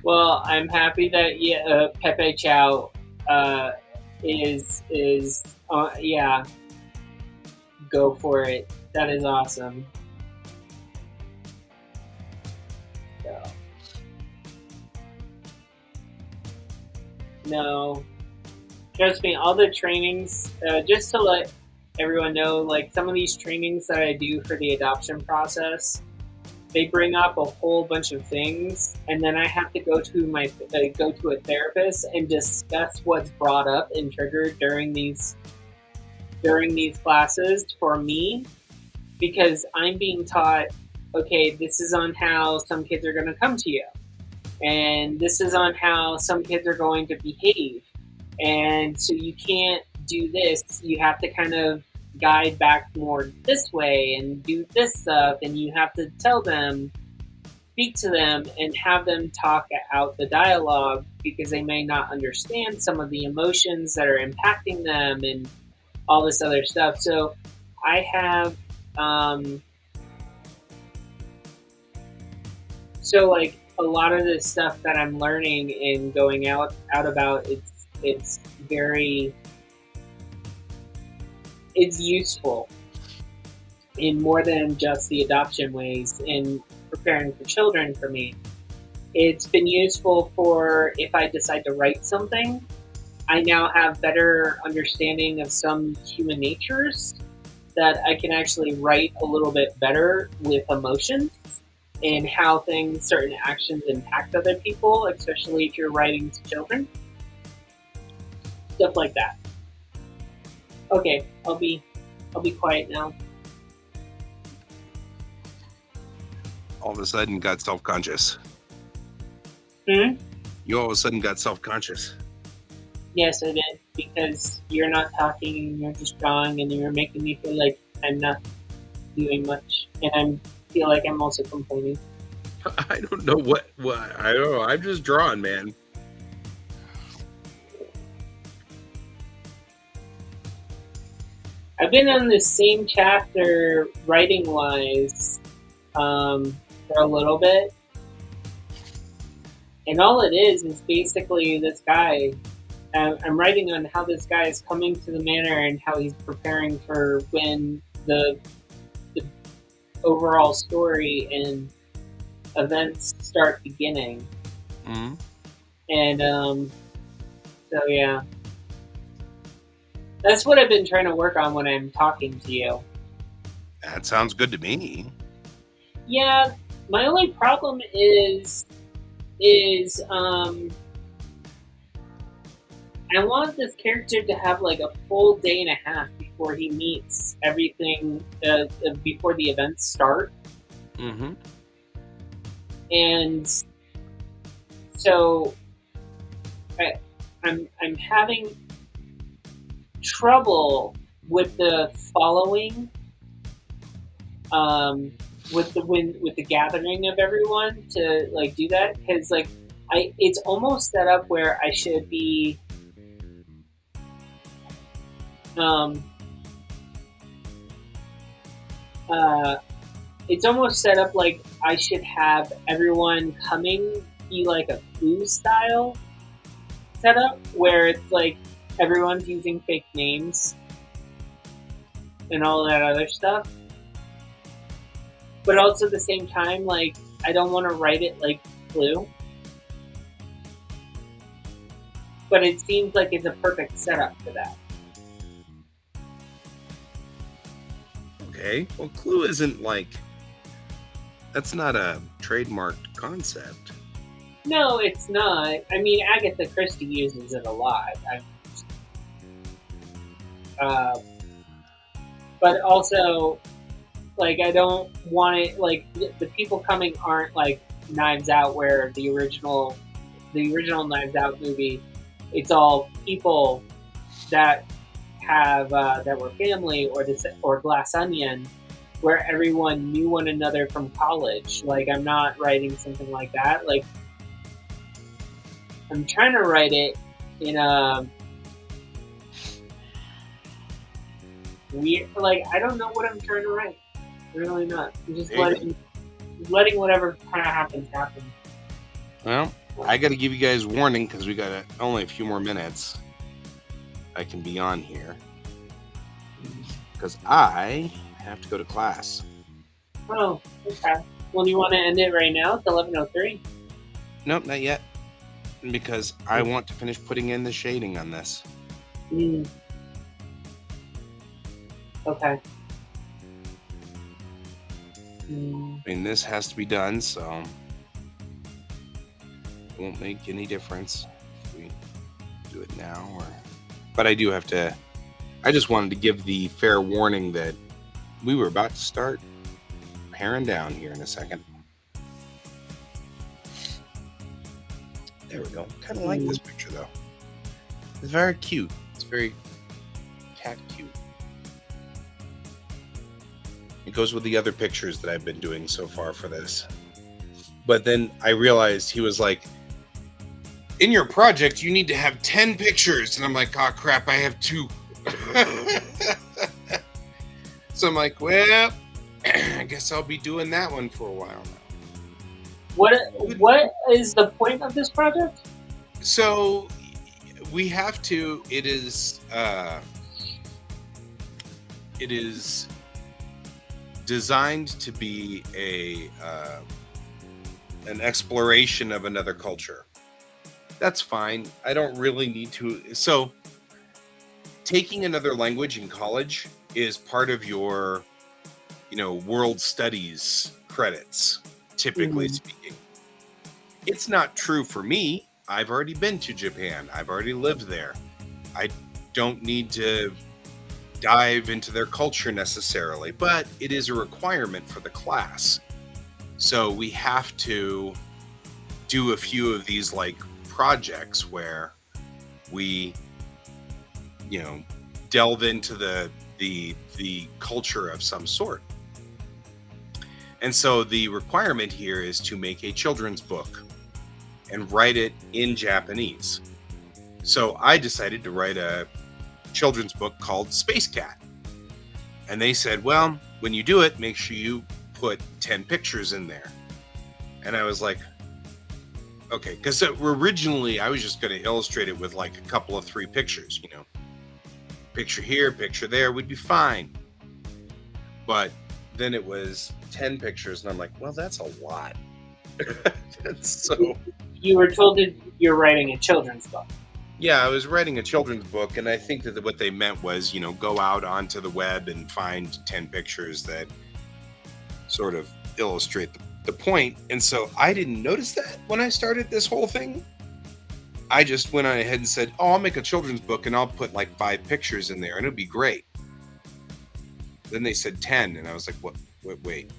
C: Well, I'm happy that Pepe Chow is yeah, go for it. That is awesome. So. No, trust me, all the trainings, just to let everyone know, like some of these trainings that I do for the adoption process, they bring up a whole bunch of things, and then I have to go to a therapist and discuss what's brought up and triggered during these classes for me, because I'm being taught, okay, this is on how some kids are going to come to you, and this is on how some kids are going to behave, and so you can't do this. You have to kind of guide back more this way and do this stuff, and you have to tell them, speak to them, and have them talk out the dialogue, because they may not understand some of the emotions that are impacting them and all this other stuff. So I have so like a lot of this stuff that I'm learning and going out about, it's useful in more than just the adoption ways in preparing for children for me. It's been useful for if I decide to write something, I now have better understanding of some human natures that I can actually write a little bit better with emotions and how certain actions impact other people, especially if you're writing to children. Stuff like that. Okay, I'll be quiet now.
A: All of a sudden got self-conscious.
C: You
A: all of a sudden got self-conscious.
C: Yes, I did, because you're not talking and you're just drawing, and you're making me feel like I'm not doing much, and I feel like I'm also complaining.
A: I don't know what I don't know. I'm just drawing, man.
C: I've been on the same chapter writing-wise for a little bit, and all it is basically this guy. I'm writing on how this guy is coming to the manor and how he's preparing for when the overall story and events start beginning.
A: Mm-hmm.
C: And so yeah, that's what I've been trying to work on when I'm talking to you.
A: That sounds good to me.
C: Yeah, my only problem is I want this character to have like a full day and a half before he meets everything, before the events start.
A: Mm-hmm.
C: And so I'm having trouble with the following, with the gathering of everyone to like do that, because like it's almost set up where I should be it's almost set up like I should have everyone coming be like a clue style setup, where it's like everyone's using fake names and all that other stuff. But also at the same time, like, I don't want to write it like Clue. But it seems like it's a perfect setup for that.
A: Okay. Well, Clue isn't like... That's not a trademarked concept.
C: No, it's not. I mean, Agatha Christie uses it a lot. But also, Like, I don't want it, like, the people coming aren't like Knives Out, where the original Knives Out movie, it's all people that have that were family, or Glass Onion, where everyone knew one another from college. Like, I'm not writing something like that. Like, I'm trying to write it in a weird, like, I don't know what I'm trying to write. I'm really not. I'm just letting whatever kind of happens happen.
A: Well, I got to give you guys warning because we got only a few more minutes. I can be on here because I have to go to class.
C: Oh, okay. Well, do you want to end it right now? It's 11:03.
A: Nope, not yet. Because I want to finish putting in the shading on this.
C: Okay.
A: I mean, this has to be done, so it won't make any difference if we do it now. But I do have to. I just wanted to give the fair warning that we were about to start paring down here in a second. There we go. Kind of like this picture, though. It's very cute. It's very cat cute. It goes with the other pictures that I've been doing so far for this. But then I realized he was like, in your project, you need to have 10 pictures. And I'm like, oh, crap, I have 2. So I'm like, well, I guess I'll be doing that one for a while now.
C: What is the point of this project?
A: So we have to. It is designed to be an exploration of another culture. That's fine. I don't really need to. So taking another language in college is part of your, world studies credits, typically speaking. It's not true for me. I've already been to Japan. I've already lived there. I don't need to dive into their culture necessarily, but it is a requirement for the class. So we have to do a few of these like projects where we, delve into the culture of some sort. And so the requirement here is to make a children's book and write it in Japanese. So I decided to write a children's book called Space Cat. And they said, well, when you do it, make sure you put 10 pictures in there. And I was like, okay, because originally I was just going to illustrate it with like a couple of 3 pictures, picture here, picture there, would be fine. But then it was 10 pictures, and I'm like, well, that's a lot. So
C: you were told that you're writing a children's book.
A: Yeah, I was writing a children's book, and I think that what they meant was, go out onto the web and find 10 pictures that sort of illustrate the point. And so I didn't notice that when I started this whole thing. I just went on ahead and said, oh, I'll make a children's book and I'll put like 5 pictures in there and it'll be great. Then they said 10, and I was like, what? Wait.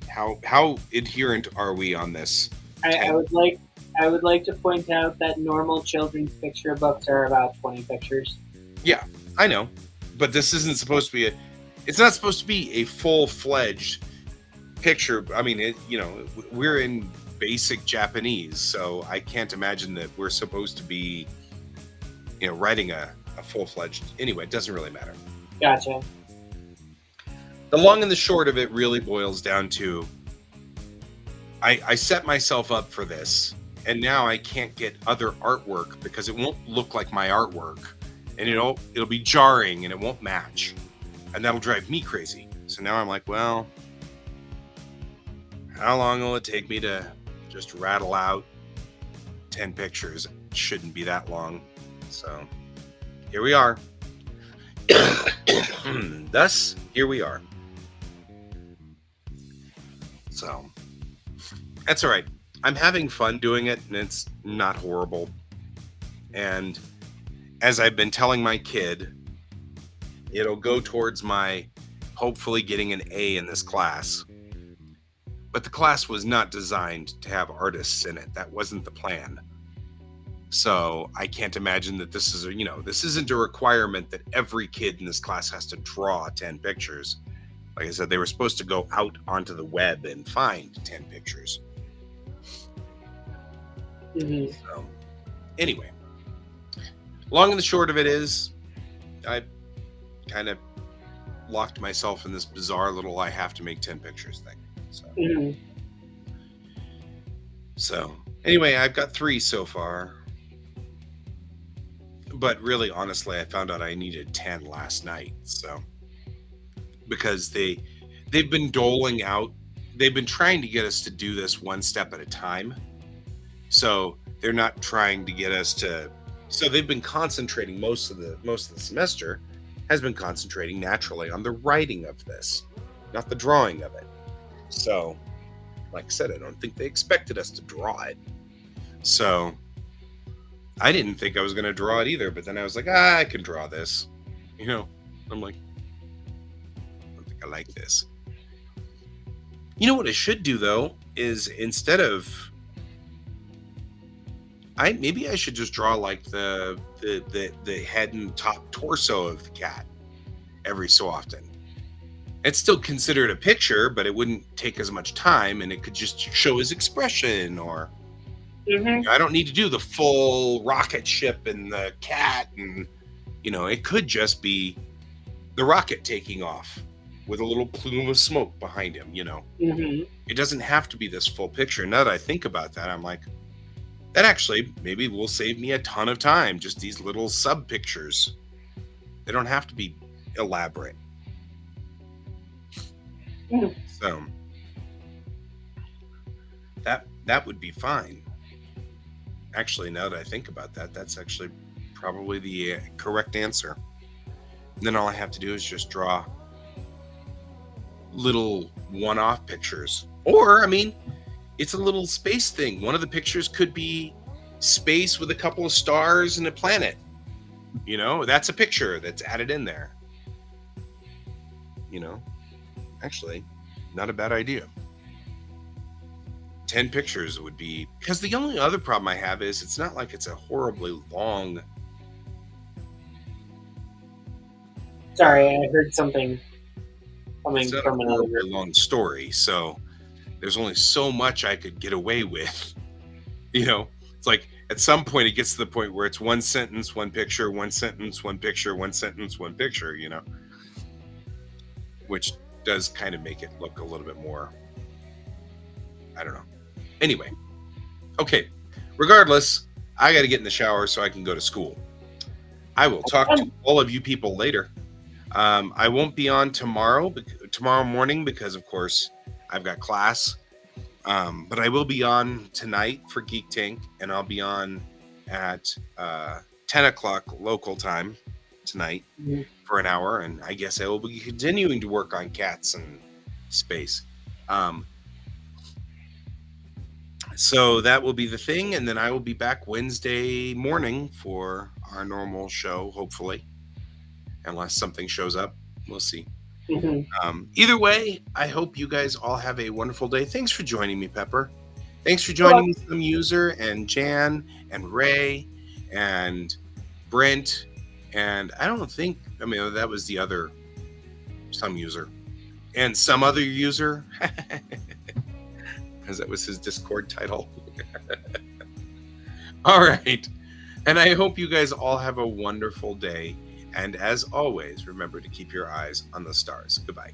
A: How adherent are we on this?
C: I would like to point out that normal children's picture books are about 20 pictures.
A: Yeah, I know. But this isn't supposed to be it's not supposed to be a full-fledged picture. I mean, we're in basic Japanese, so I can't imagine that we're supposed to be, writing a full-fledged. Anyway, it doesn't really matter.
C: Gotcha.
A: The long and the short of it really boils down to, I set myself up for this, and now I can't get other artwork because it won't look like my artwork, and it'll be jarring and it won't match, and that'll drive me crazy. So now I'm like, well, how long will it take me to just rattle out 10 pictures? It shouldn't be that long. So here we are. Thus, here we are. So that's all right. I'm having fun doing it, and it's not horrible. And as I've been telling my kid, it'll go towards my hopefully getting an A in this class. But the class was not designed to have artists in it. That wasn't the plan. So I can't imagine that this is this isn't a requirement that every kid in this class has to draw 10 pictures. Like I said, they were supposed to go out onto the web and find 10 pictures.
C: Mm-hmm.
A: So anyway, long and the short of it is, I kind of locked myself in this bizarre little I have to make 10 pictures thing. So,
C: Mm-hmm.
A: so anyway, I've got 3 so far. But really, honestly, I found out I needed 10 last night. So because they've been doling out, they've been trying to get us to do this one step at a time. So they're not trying to get us to. So they've been concentrating most of the semester has been concentrating naturally on the writing of this, not the drawing of it. So, like I said, I don't think they expected us to draw it. So I didn't think I was going to draw it either, but then I was like, I can draw this. I'm like, I don't think I like this. You know what I should do though is instead of, maybe I should just draw like the head and top torso of the cat every so often. It's still considered a picture, but it wouldn't take as much time, and it could just show his expression or.
C: Mm-hmm.
A: I don't need to do the full rocket ship and the cat, and it could just be the rocket taking off with a little plume of smoke behind him.
C: Mm-hmm.
A: It doesn't have to be this full picture. Now that I think about that, I'm like, that actually maybe will save me a ton of time. Just these little sub pictures. They don't have to be elaborate.
C: Mm.
A: So that would be fine. Actually, now that I think about that, that's actually probably the correct answer. And then all I have to do is just draw little one-off pictures. Or, it's a little space thing. One of the pictures could be space with a couple of stars and a planet. That's a picture that's added in there. Actually, not a bad idea. 10 pictures would be, because the only other problem I have is it's not like it's a horribly long.
C: Sorry, I heard something coming
A: It's not
C: from
A: a
C: another.
A: horribly long story, so there's only so much I could get away with. It's like at some point it gets to the point where it's one sentence, one picture, one sentence, one picture, one sentence, one picture, which does kind of make it look a little bit more, I don't know. Anyway, okay. Regardless, I got to get in the shower so I can go to school. I will talk to all of you people later. I won't be on tomorrow morning because, of course, I've got class. But I will be on tonight for Geek Tank, and I'll be on at 10 o'clock local time tonight for an hour. And I guess I will be continuing to work on cats and space. So that will be the thing, and then I will be back Wednesday morning for our normal show, hopefully. Unless something shows up. We'll see.
C: Mm-hmm.
A: Either way, I hope you guys all have a wonderful day. Thanks for joining me, Pepper. Thanks for joining me, Some User, and Jan, and Ray, and Brent, and I don't think, that was the other Some User. And Some Other User, because that was his Discord title. All right. And I hope you guys all have a wonderful day. And as always, remember to keep your eyes on the stars. Goodbye.